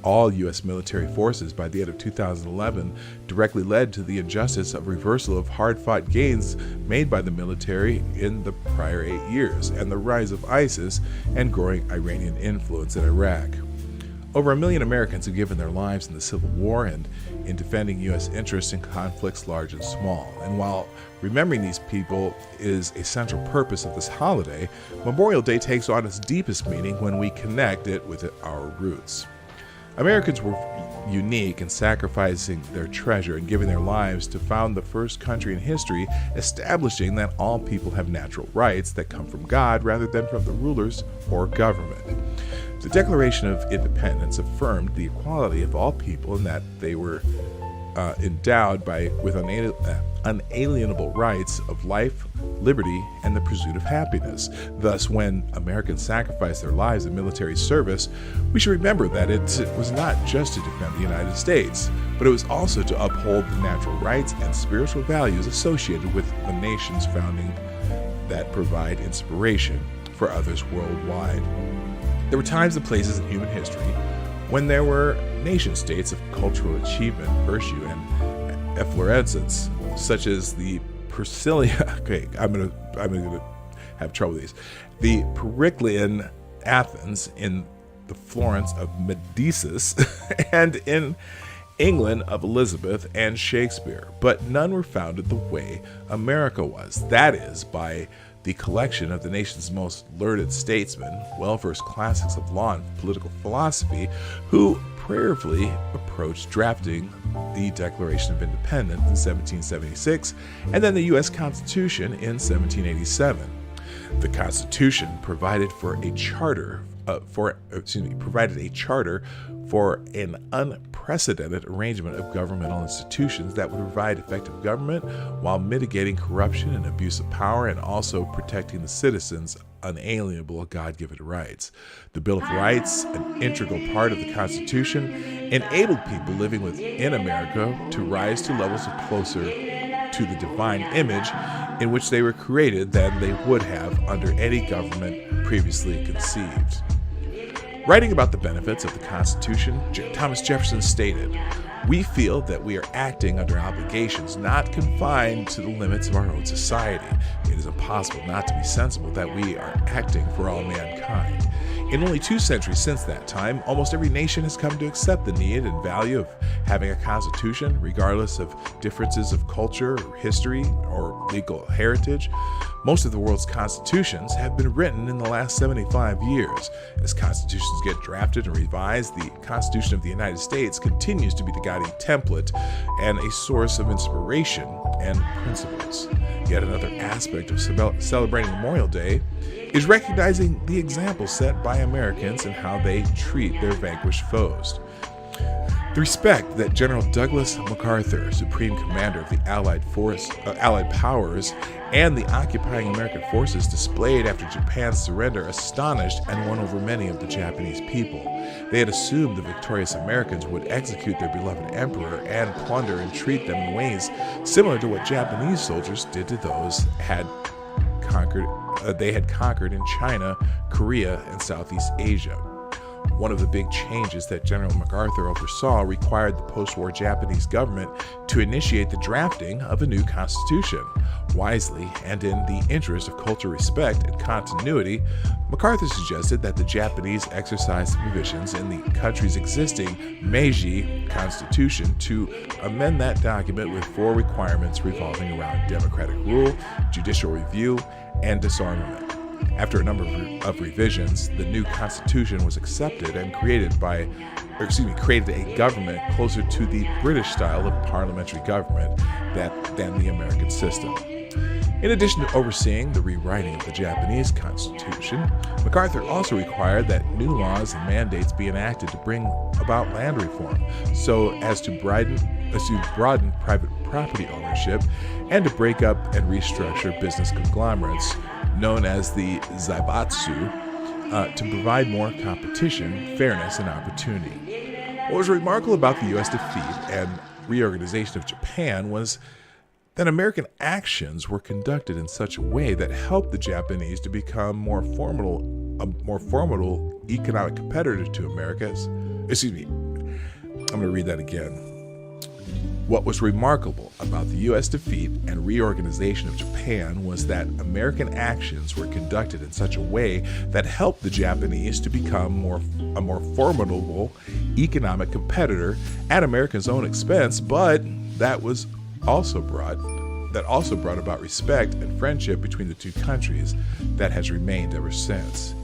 all U.S. military forces by the end of 2011 directly led to the injustice of reversal of hard-fought gains made by the military in the prior 8 years, and the rise of ISIS and growing Iranian influence in Iraq. Over 1 million Americans have given their lives in the Civil War and in defending U.S. interests in conflicts large and small. And while remembering these people is a central purpose of this holiday, Memorial Day takes on its deepest meaning when we connect it with our roots. Americans were unique in sacrificing their treasure and giving their lives to found the first country in history, establishing that all people have natural rights that come from God rather than from the rulers or government. The Declaration of Independence affirmed the equality of all people and that they were endowed with unalienable rights of life, liberty, and the pursuit of happiness. Thus, when Americans sacrificed their lives in military service, we should remember that it was not just to defend the United States, but it was also to uphold the natural rights and spiritual values associated with the nation's founding that provide inspiration for others worldwide. There were times and places in human history when there were nation-states of cultural achievement, virtue, and efflorescence, such as the I'm gonna have trouble with these. The Periclean Athens, in the Florence of Medicis, and in England of Elizabeth and Shakespeare, but none were founded the way America was. That is, by the collection of the nation's most learned statesmen, well-versed classics of law and political philosophy, who prayerfully approached drafting the Declaration of Independence in 1776 and then the U.S. Constitution in 1787. The Constitution provided a charter for an unprecedented arrangement of governmental institutions that would provide effective government while mitigating corruption and abuse of power, and also protecting the citizens' unalienable God-given rights. The Bill of Rights, an integral part of the Constitution, enabled people living within America to rise to levels closer to the divine image in which they were created than they would have under any government previously conceived. Writing about the benefits of the Constitution, Thomas Jefferson stated, "We feel that we are acting under obligations not confined to the limits of our own society. It is impossible not to be sensible that we are acting for all mankind. In only 2 centuries since that time, almost every nation has come to accept the need and value of having a constitution, regardless of differences of culture, or history, or legal heritage. Most of the world's constitutions have been written in the last 75 years. As constitutions get drafted and revised, the Constitution of the United States continues to be the guiding template and a source of inspiration and principles." Yet another aspect of celebrating Memorial Day is recognizing the example set by Americans and how they treat their vanquished foes. The respect that General Douglas MacArthur, Supreme Commander of the Allied Powers, and the occupying American forces displayed after Japan's surrender astonished and won over many of the Japanese people. They had assumed the victorious Americans would execute their beloved emperor and plunder and treat them in ways similar to what Japanese soldiers did to those they had conquered in China, Korea, and Southeast Asia. One of the big changes that General MacArthur oversaw required the post-war Japanese government to initiate the drafting of a new constitution. Wisely, and in the interest of cultural respect and continuity, MacArthur suggested that the Japanese exercise the provisions in the country's existing Meiji Constitution to amend that document with 4 requirements revolving around democratic rule, judicial review, and disarmament. After a number of revisions, the new constitution was accepted and created a government closer to the British style of parliamentary government than the American system. In addition to overseeing the rewriting of the Japanese constitution, MacArthur also required that new laws and mandates be enacted to bring about land reform, so as to broaden private property ownership and to break up and restructure business conglomerates known as the zaibatsu, to provide more competition, fairness, and opportunity. What was remarkable about the U.S. defeat and reorganization of Japan was that American actions were conducted in such a way that helped the Japanese to become a more formidable economic competitor to America's. I'm going to read that again. What was remarkable about the U.S. defeat and reorganization of Japan was that American actions were conducted in such a way that helped the Japanese to become a more formidable economic competitor at America's own expense, but that also brought about respect and friendship between the two countries that has remained ever since.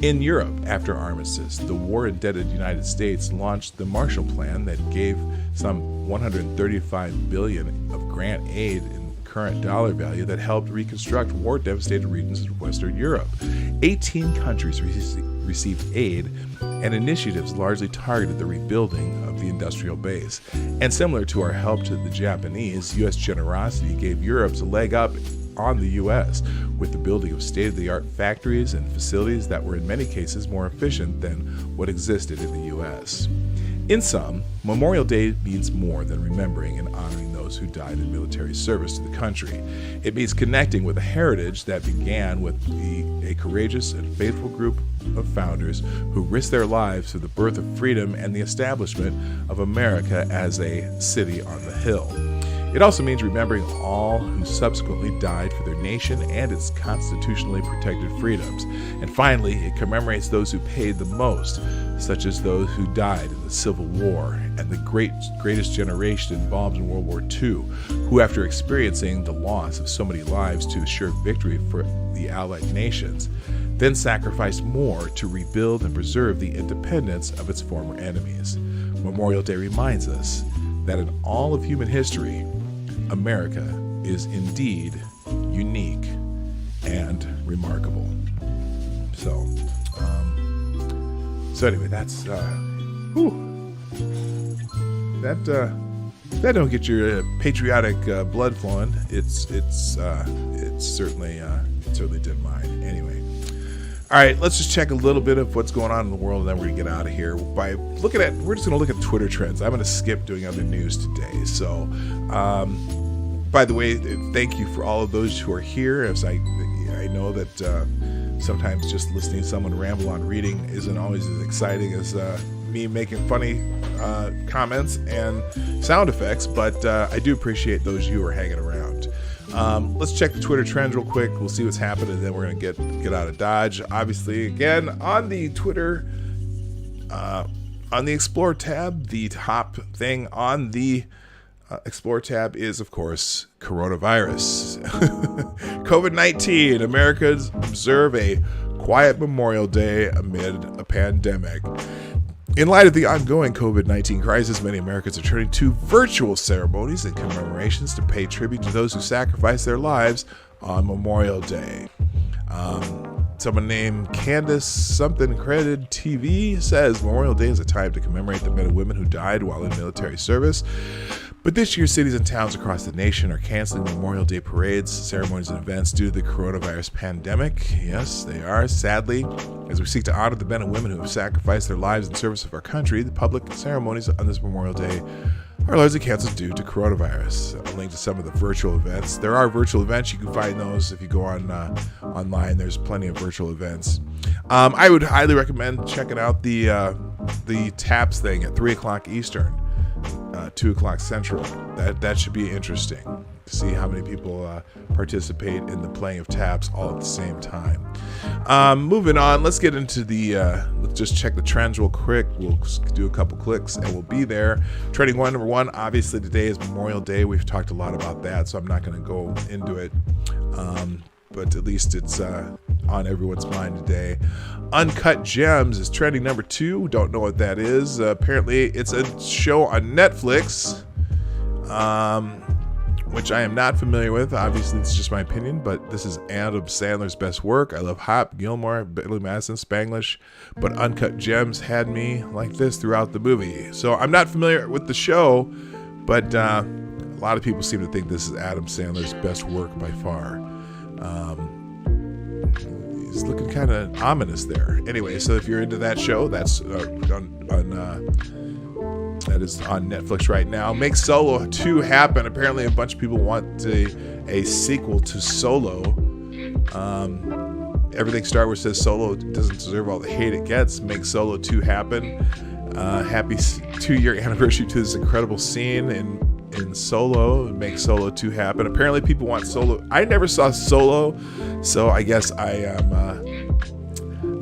In Europe, after armistice, the war-indebted United States launched the Marshall Plan that gave some $135 billion of grant aid in current dollar value that helped reconstruct war-devastated regions of Western Europe. 18 countries received aid, and initiatives largely targeted the rebuilding of the industrial base. And similar to our help to the Japanese, U.S. generosity gave Europe a leg up on the U.S. with the building of state-of-the-art factories and facilities that were in many cases more efficient than what existed in the U.S. In sum, Memorial Day means more than remembering and honoring those who died in military service to the country. It means connecting with a heritage that began with a courageous and faithful group of founders who risked their lives for the birth of freedom and the establishment of America as a city on the hill. It also means remembering all who subsequently died for their nation and its constitutionally protected freedoms. And finally, it commemorates those who paid the most, such as those who died in the Civil War and the greatest generation involved in World War II, who, after experiencing the loss of so many lives to assure victory for the Allied nations, then sacrificed more to rebuild and preserve the independence of its former enemies. Memorial Day reminds us that in all of human history, America is indeed unique and remarkable. So anyway, that's that don't get your patriotic blood flowing. It certainly did mine. Anyway, all right, let's just check a little bit of what's going on in the world, and then we're gonna get out of here we're just gonna look at Twitter trends. I'm gonna skip doing other news today. So, by the way, thank you for all of those who are here. As I know that sometimes just listening to someone ramble on reading isn't always as exciting as me making funny comments and sound effects, but I do appreciate those of you who are hanging around. Let's check the Twitter trends real quick. We'll see what's happening, and then we're gonna get out of Dodge. Obviously, again on the Twitter, on the Explore tab, the top thing on the Explore tab is, of course, coronavirus. COVID-19. Americans observe a quiet Memorial Day amid a pandemic. In light of the ongoing COVID-19 crisis, many Americans are turning to virtual ceremonies and commemorations to pay tribute to those who sacrificed their lives on Memorial Day. Someone named Candace something credited TV says Memorial Day is a time to commemorate the men and women who died while in military service. But this year, cities and towns across the nation are canceling Memorial Day parades, ceremonies, and events due to the coronavirus pandemic. Yes, they are. Sadly, as we seek to honor the men and women who have sacrificed their lives in service of our country, the public ceremonies on this Memorial Day are largely canceled due to coronavirus. A link to some of the virtual events. There are virtual events. You can find those if you go on online. There's plenty of virtual events. I would highly recommend checking out the TAPS thing at 3 o'clock Eastern. 2 o'clock Central. That should be interesting to see how many people participate in the playing of taps all at the same time. Moving on, let's get into let's just check the trends real quick. We'll do a couple clicks and we'll be there. Trending number one, obviously today is Memorial Day. We've talked a lot about that, so I'm not going to go into it. But at least it's on everyone's mind today. Uncut Gems is trending number 2. Don't know what that is. Apparently, it's a show on Netflix, which I am not familiar with. Obviously, it's just my opinion, but this is Adam Sandler's best work. I love Hop, Gilmore, Billy Madison, Spanglish, but Uncut Gems had me like this throughout the movie. So I'm not familiar with the show, but a lot of people seem to think this is Adam Sandler's best work by far. He's looking kind of ominous there. Anyway, so if you're into that show, that's that is on Netflix right now. Make Solo 2 happen. Apparently, a bunch of people want a sequel to Solo. Everything Star Wars says Solo doesn't deserve all the hate it gets. Make Solo 2 happen. Happy 2-year anniversary to this incredible scene in Solo. Make Solo 2 happen. Apparently people want Solo. I never saw Solo, so I guess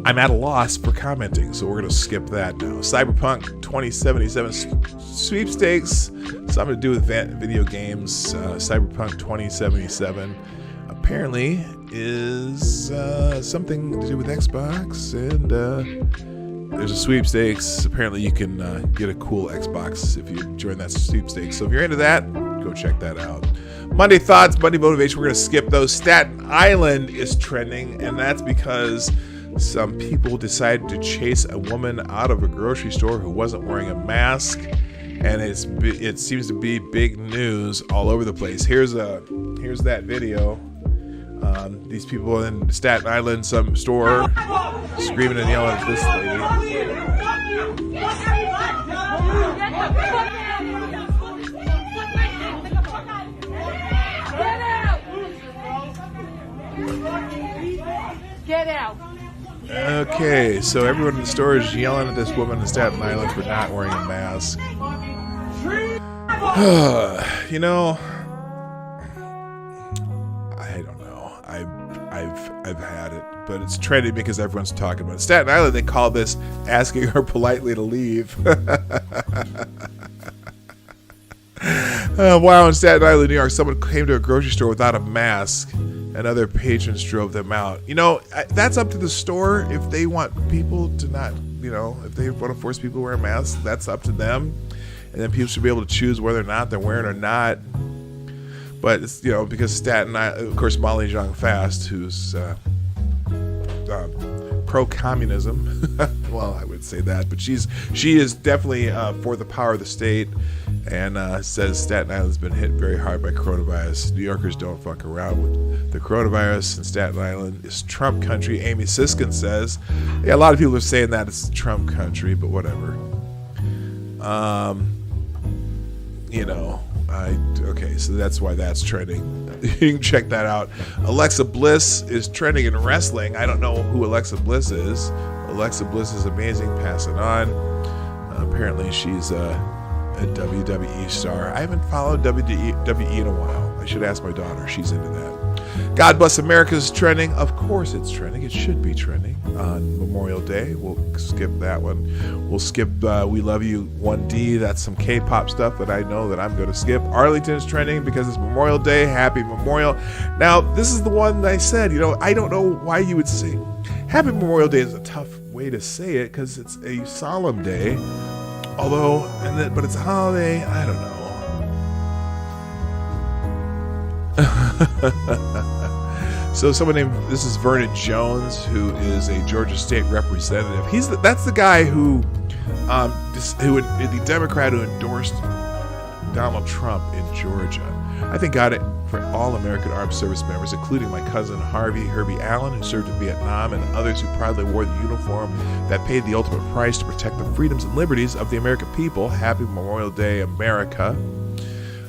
I'm at a loss for commenting, so we're going to skip that now. Cyberpunk 2077 sweepstakes, something to do with video games. Cyberpunk 2077 apparently is something to do with Xbox, and there's a sweepstakes. Apparently you can get a cool Xbox if you join that sweepstakes. So if you're into that, go check that out. Monday Thoughts, Monday Motivation, we're going to skip those. Staten Island is trending, and that's because some people decided to chase a woman out of a grocery store who wasn't wearing a mask, and it seems to be big news all over the place. Here's that video. These people in Staten Island, some store, screaming and yelling at this lady. Get out! Okay, so everyone in the store is yelling at this woman in Staten Island for not wearing a mask. You know, I don't know. I've had it, but it's trending because everyone's talking about it. Staten Island, they call this asking her politely to leave. Wow, in Staten Island, New York, someone came to a grocery store without a mask, and other patrons drove them out. You know, that's up to the store. If they want people to not, if they want to force people to wear a mask, that's up to them. And then people should be able to choose whether or not they're wearing it or not. But it's, because Staten Island, of course, Molly Jong Fast, who's pro-communism. Well, I would say that, but she is definitely for the power of the state, and says Staten Island's been hit very hard by coronavirus. New Yorkers don't fuck around with the coronavirus, and Staten Island is Trump country. Amy Siskin says, yeah, a lot of people are saying that it's Trump country, but whatever. Okay, so that's why that's trending. You can check that out. Alexa Bliss is trending in wrestling. I don't know who Alexa Bliss is. Alexa Bliss is amazing. Pass it on. Apparently she's a WWE star. I haven't followed WWE in a while. I should ask my daughter. She's into that. God Bless America is trending. Of course it's trending. It should be trending on Memorial Day. We'll skip that one. We'll skip We Love You 1D. That's some K-pop stuff that I know that I'm going to skip. Arlington is trending because it's Memorial Day. Happy Memorial. Now, this is the one that I said, I don't know why you would say Happy Memorial Day is a tough way to say it because it's a solemn day. But it's a holiday. I don't know. So this is Vernon Jones, who is a Georgia state representative. That's the guy who the Democrat who endorsed Donald Trump in Georgia. I think got it for all American armed service members, including my cousin Herbie Allen, who served in Vietnam, and others who proudly wore the uniform that paid the ultimate price to protect the freedoms and liberties of the American people. Happy Memorial Day, America.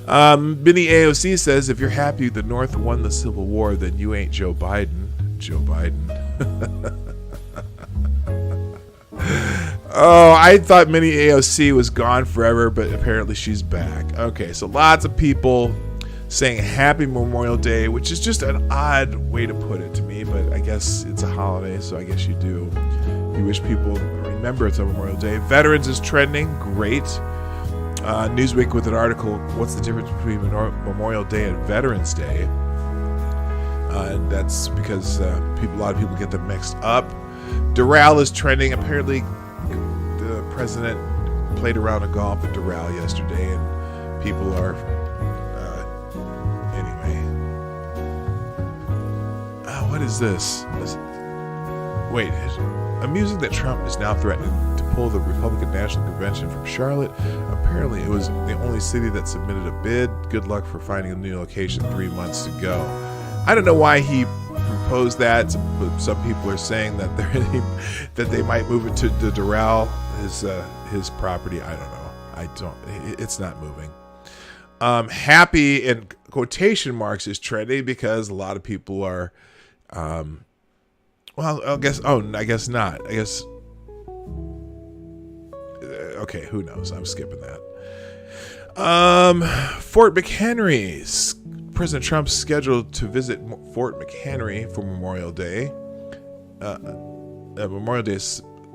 Benny AOC says, if you're happy the North won the Civil War, then you ain't Joe Biden. Joe Biden. Oh, I thought Minnie AOC was gone forever, but apparently she's back. Okay, so lots of people saying Happy Memorial Day, which is just an odd way to put it to me, but I guess it's a holiday, so I guess you do. You wish people remember it's a Memorial Day. Veterans is trending. Great. Newsweek with an article, what's the difference between Memorial Day and Veterans Day? And that's because a lot of people get them mixed up. Doral is trending. Apparently, the president played a round of golf at Doral yesterday, and people are... anyway. What is this? Wait, amusing that Trump is now threatening to pull the Republican National Convention from Charlotte. Apparently, it was the only city that submitted a bid. Good luck for finding a new location 3 months to go. I don't know why he proposed that. Some people are saying that they might move it to the Doral, his property. I don't know. It's not moving. Happy in quotation marks is trending because a lot of people are. Well, I guess not. I guess. Okay, who knows? I'm skipping that. Fort McHenry. President Trump's scheduled to visit Fort McHenry for Memorial Day. A Memorial Day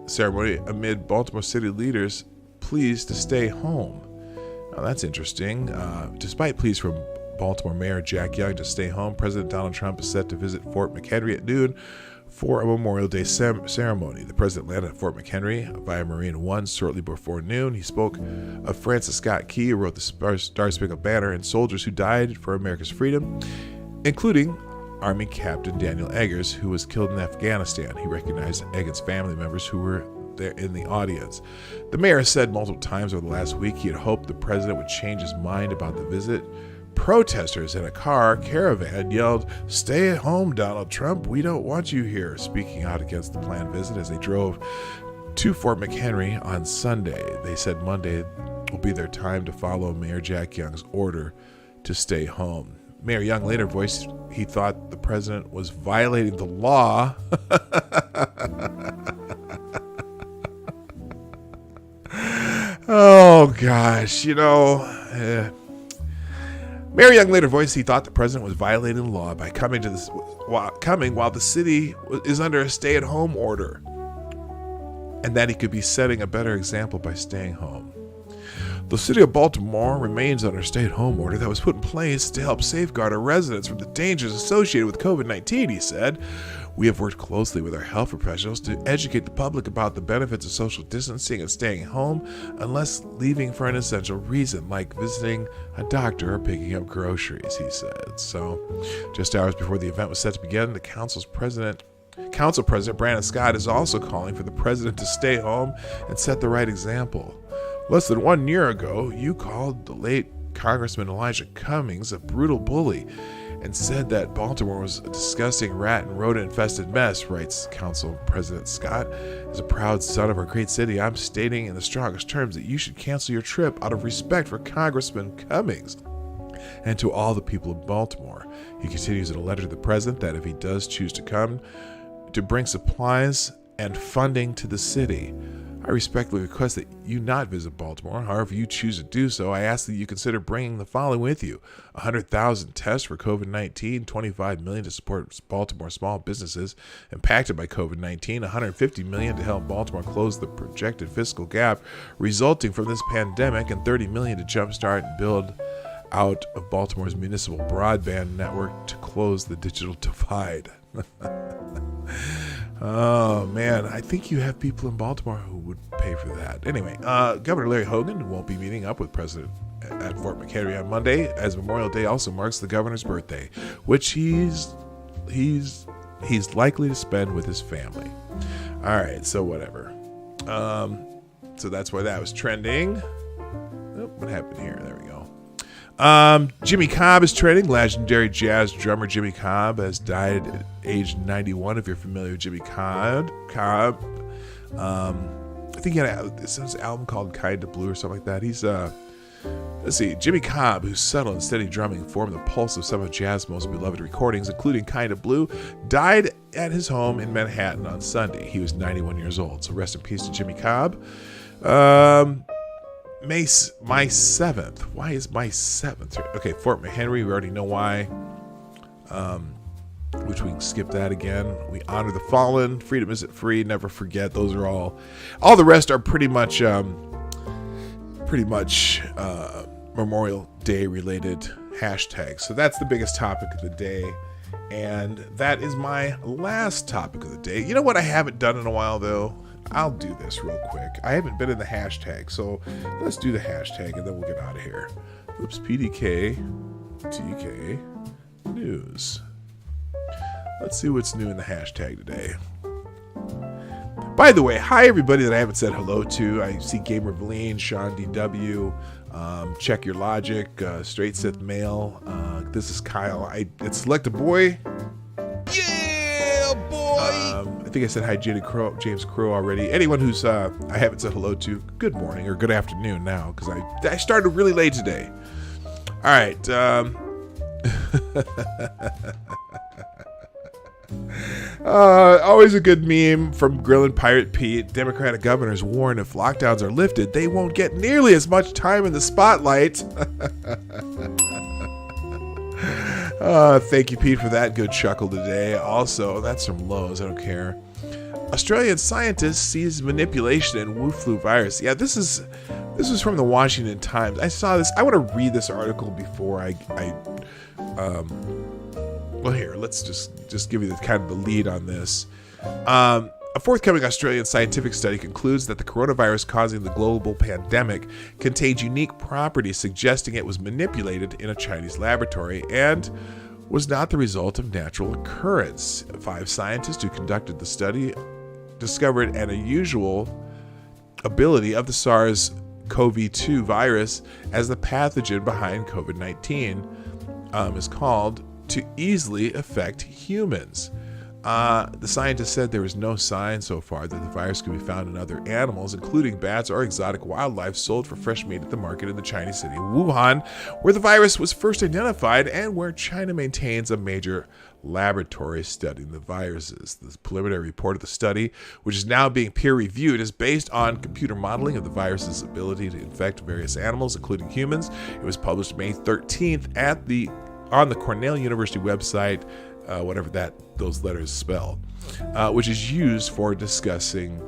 ceremony amid Baltimore City leaders pleased to stay home. Now, that's interesting. Despite pleas from Baltimore Mayor Jack Young to stay home, President Donald Trump is set to visit Fort McHenry at noon for a Memorial Day ceremony. The president landed at Fort McHenry via Marine One shortly before noon. He spoke of Francis Scott Key, who wrote the Star-Spangled Banner, and soldiers who died for America's freedom, including Army Captain Daniel Eggers, who was killed in Afghanistan. He recognized Eggers' family members who were there in the audience. The mayor said multiple times over the last week he had hoped the president would change his mind about the visit. Protesters in a caravan yelled, "Stay at home, Donald Trump. We don't want you here," speaking out against the planned visit as they drove to Fort McHenry on Sunday. They said Monday will be their time to follow Mayor Jack Young's order to stay home. Mayor Young later voiced he thought the president was violating the law. Oh, gosh, Mayor Young later voiced he thought the president was violating the law by coming while the city is under a stay-at-home order, and that he could be setting a better example by staying home. The city of Baltimore remains under a stay-at-home order that was put in place to help safeguard our residents from the dangers associated with COVID-19, he said. We have worked closely with our health professionals to educate the public about the benefits of social distancing and staying home unless leaving for an essential reason, like visiting a doctor or picking up groceries, he said. So, just hours before the event was set to begin, the council president Brandon Scott is also calling for the president to stay home and set the right example. Less than 1 year ago, you called the late Congressman Elijah Cummings a brutal bully and said that Baltimore was a disgusting rat and rodent-infested mess, writes Council President Scott. As a proud son of our great city, I'm stating in the strongest terms that you should cancel your trip out of respect for Congressman Cummings and to all the people of Baltimore. He continues in a letter to the president that if he does choose to come to bring supplies and funding to the city, I respectfully request that you not visit Baltimore. However you choose to do so, I ask that you consider bringing the following with you: 100,000 tests for COVID-19, $25 million to support Baltimore small businesses impacted by COVID-19, $150 million to help Baltimore close the projected fiscal gap resulting from this pandemic, and $30 million to jumpstart and build out of Baltimore's municipal broadband network to close the digital divide. Oh, man, I think you have people in Baltimore who would pay for that. Anyway, Governor Larry Hogan won't be meeting up with President at Fort McHenry on Monday, as Memorial Day also marks the governor's birthday, which he's he's likely to spend with his family. All right, so whatever. So that's why that was trending. Oh, what happened here? There we go. Jimmy Cobb is trending. Legendary jazz drummer Jimmy Cobb has died at age 91. If you're familiar with Jimmy Cobb, I think he had this album called Kind of Blue or something like that. He's let's see, Jimmy Cobb, whose subtle and steady drumming formed the pulse of some of jazz's most beloved recordings, including Kind of Blue, died at his home in Manhattan on Sunday. He was 91 years old. So rest in peace to Jimmy Cobb. May 7th. Why is May 7th? Okay, Fort McHenry, we already know why. Which we can skip that again. We honor the fallen. Freedom isn't free. Never forget. Those are all the rest are pretty much Memorial Day related hashtags. So that's the biggest topic of the day. And that is my last topic of the day. You know what I haven't done in a while though? I'll do this real quick. I haven't been in the hashtag, so let's do the hashtag and then we'll get out of here. Oops, PDK, TK, news. Let's see what's new in the hashtag today. By the way, hi everybody that I haven't said hello to. I see Gamer Valine, Sean DW, Check Your Logic, Straight Sith Mail. This is Kyle. It's Select a Boy. Yeah, boy. I think I said hi James Crow already. Anyone who's I haven't said hello to, good morning or good afternoon now, because I started really late today. All right. Always a good meme from Grillin' Pirate Pete. Democratic governors warn if lockdowns are lifted, they won't get nearly as much time in the spotlight. Thank you, Pete, for that good chuckle today. Also, that's from Lowe's. I don't care. Australian scientists seize manipulation in Wu flu virus. Yeah, this is from the Washington Times. I saw this. I want to read this article before well, here, let's just give you the kind of the lead on this. A forthcoming Australian scientific study concludes that the coronavirus causing the global pandemic contained unique properties suggesting it was manipulated in a Chinese laboratory and was not the result of natural occurrence. 5 scientists who conducted the study discovered an unusual ability of the SARS-CoV-2 virus as the pathogen behind COVID-19 is called to easily affect humans. The scientists said there is no sign so far that the virus can be found in other animals, including bats or exotic wildlife sold for fresh meat at the market in the Chinese city of Wuhan, where the virus was first identified and where China maintains a major laboratory studying the viruses. The preliminary report of the study, which is now being peer-reviewed, is based on computer modeling of the virus's ability to infect various animals, including humans. It was published May 13th on the Cornell University website, whatever those letters spell, which is used for discussion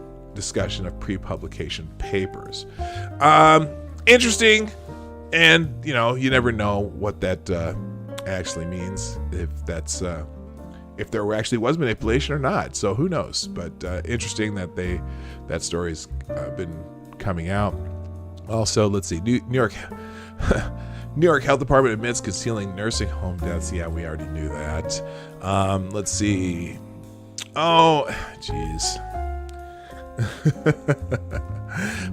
of pre-publication papers. Interesting, and you never know what that actually means, if there actually was manipulation or not. So who knows? But interesting that story's been coming out. Also, let's see, New York. New York Health Department admits concealing nursing home deaths. Yeah, we already knew that. Let's see. Oh, jeez.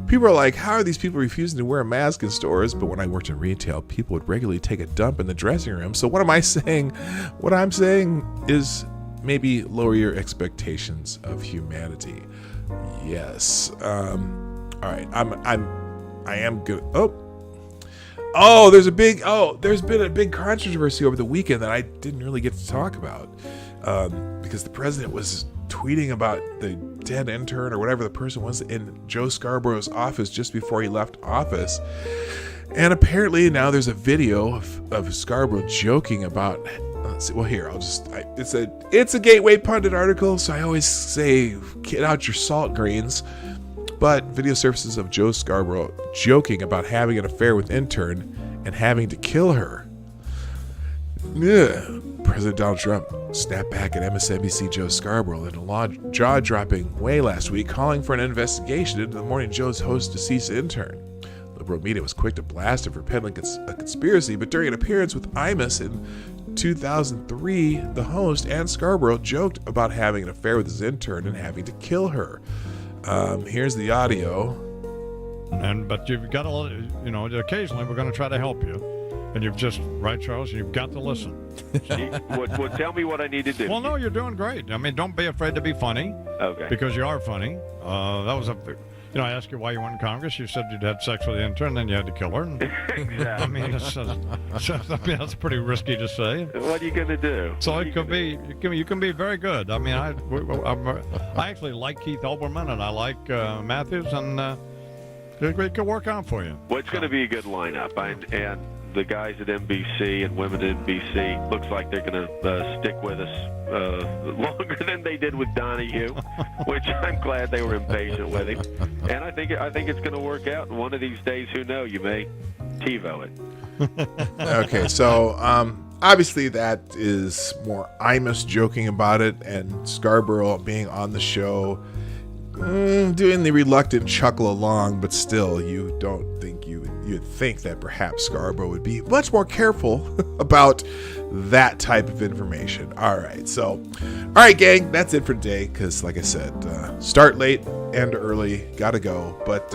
People are like, how are these people refusing to wear a mask in stores? But when I worked in retail, people would regularly take a dump in the dressing room. So what am I saying? What I'm saying is maybe lower your expectations of humanity. Yes. All right. I am good. There's been a big controversy over the weekend that I didn't really get to talk about, because the president was tweeting about the dead intern or whatever the person was in Joe Scarborough's office just before he left office. And apparently now there's a video of Scarborough joking about, let's see, well here, it's a Gateway Pundit article, so I always say, get out your salt grains. But video surfaces of Joe Scarborough joking about having an affair with intern and having to kill her. Yeah. President Donald Trump snapped back at MSNBC Joe Scarborough in a jaw-dropping way last week, calling for an investigation into the Morning Joe's host's deceased intern. Liberal media was quick to blast him for peddling a conspiracy, but during an appearance with Imus in 2003, the host, Ann Scarborough, joked about having an affair with his intern and having to kill her. Here's the audio. But you've got to, occasionally we're going to try to help you. And you've just, right, Charles, you've got to listen. Well, tell me what I need to do. Well, no, you're doing great. I mean, don't be afraid to be funny. Okay. Because you are funny. That was I asked you why you went in Congress. You said you'd had sex with the intern, then you had to kill her. Exactly. I mean, that's pretty risky to say. What are you going to do? So it could be, you can be very good. I mean, I actually like Keith Olbermann and I like Matthews, and it could work out for you. Well, it's going to be a good lineup. And the guys at NBC and women at NBC looks like they're going to stick with us longer than they did with Donahue, which I'm glad they were impatient with him. And I think it's going to work out. And one of these days, who knows, you may TiVo it. Okay, so obviously that is more Imus joking about it, and Scarborough being on the show, doing the reluctant chuckle along, but still, you don't think you'd think that perhaps Scarborough would be much more careful about that type of information. All right, gang, that's it for today. Because, like I said, start late and early, gotta go. But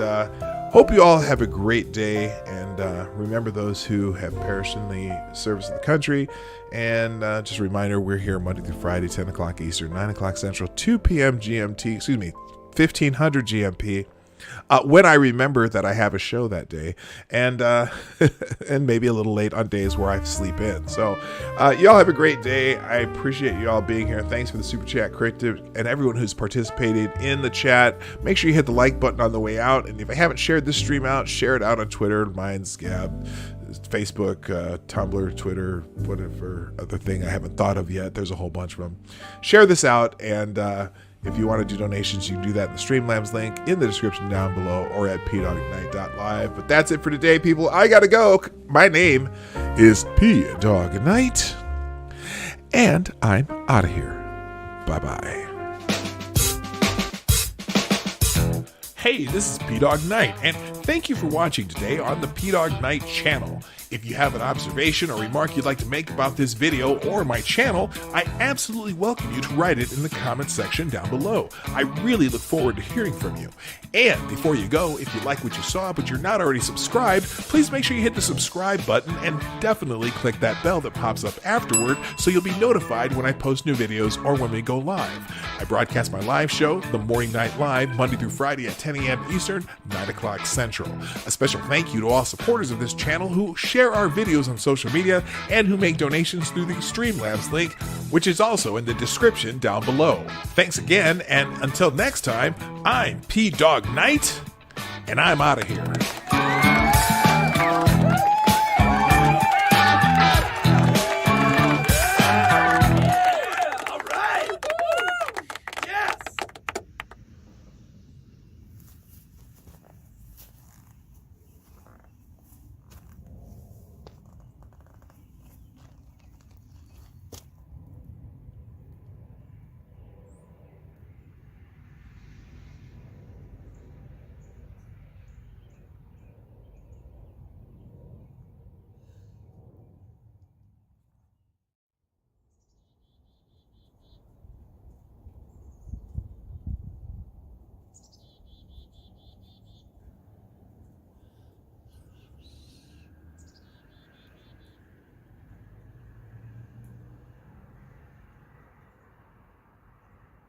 hope you all have a great day, and remember those who have perished in the service of the country. And just a reminder, we're here Monday through Friday, 10 o'clock Eastern, 9 o'clock Central, 2 p.m. GMT. 1500 GMP. When I remember that I have a show that day, and and maybe a little late on days where I sleep in. So y'all have a great day. I appreciate y'all being here. Thanks for the super chat, Critic, and everyone who's participated in the chat. Make sure you hit the like button on the way out, and if I haven't shared this stream out, share it out on Twitter. Mine's Gab, Facebook, Tumblr, Twitter, whatever other thing I haven't thought of yet. There's a whole bunch of them. Share this out, and if you want to do donations, you can do that in the Streamlabs link in the description down below or at pdogignite.live. But that's it for today, people. I gotta go. My name is P-Dog Night, and I'm out of here. Bye-bye. Hey, this is P-Dog Night, and thank you for watching today on the P-Dog Night channel. If you have an observation or remark you'd like to make about this video or my channel, I absolutely welcome you to write it in the comment section down below. I really look forward to hearing from you. And before you go, if you like what you saw but you're not already subscribed, please make sure you hit the subscribe button and definitely click that bell that pops up afterward so you'll be notified when I post new videos or when we go live. I broadcast my live show, The Morning Night Live, Monday through Friday at 10 a.m. Eastern, 9 o'clock Central. A special thank you to all supporters of this channel who share our videos on social media and who make donations through the Streamlabs link, which is also in the description down below. Thanks again, and until next time, I'm P-Dog Night, and I'm out of here.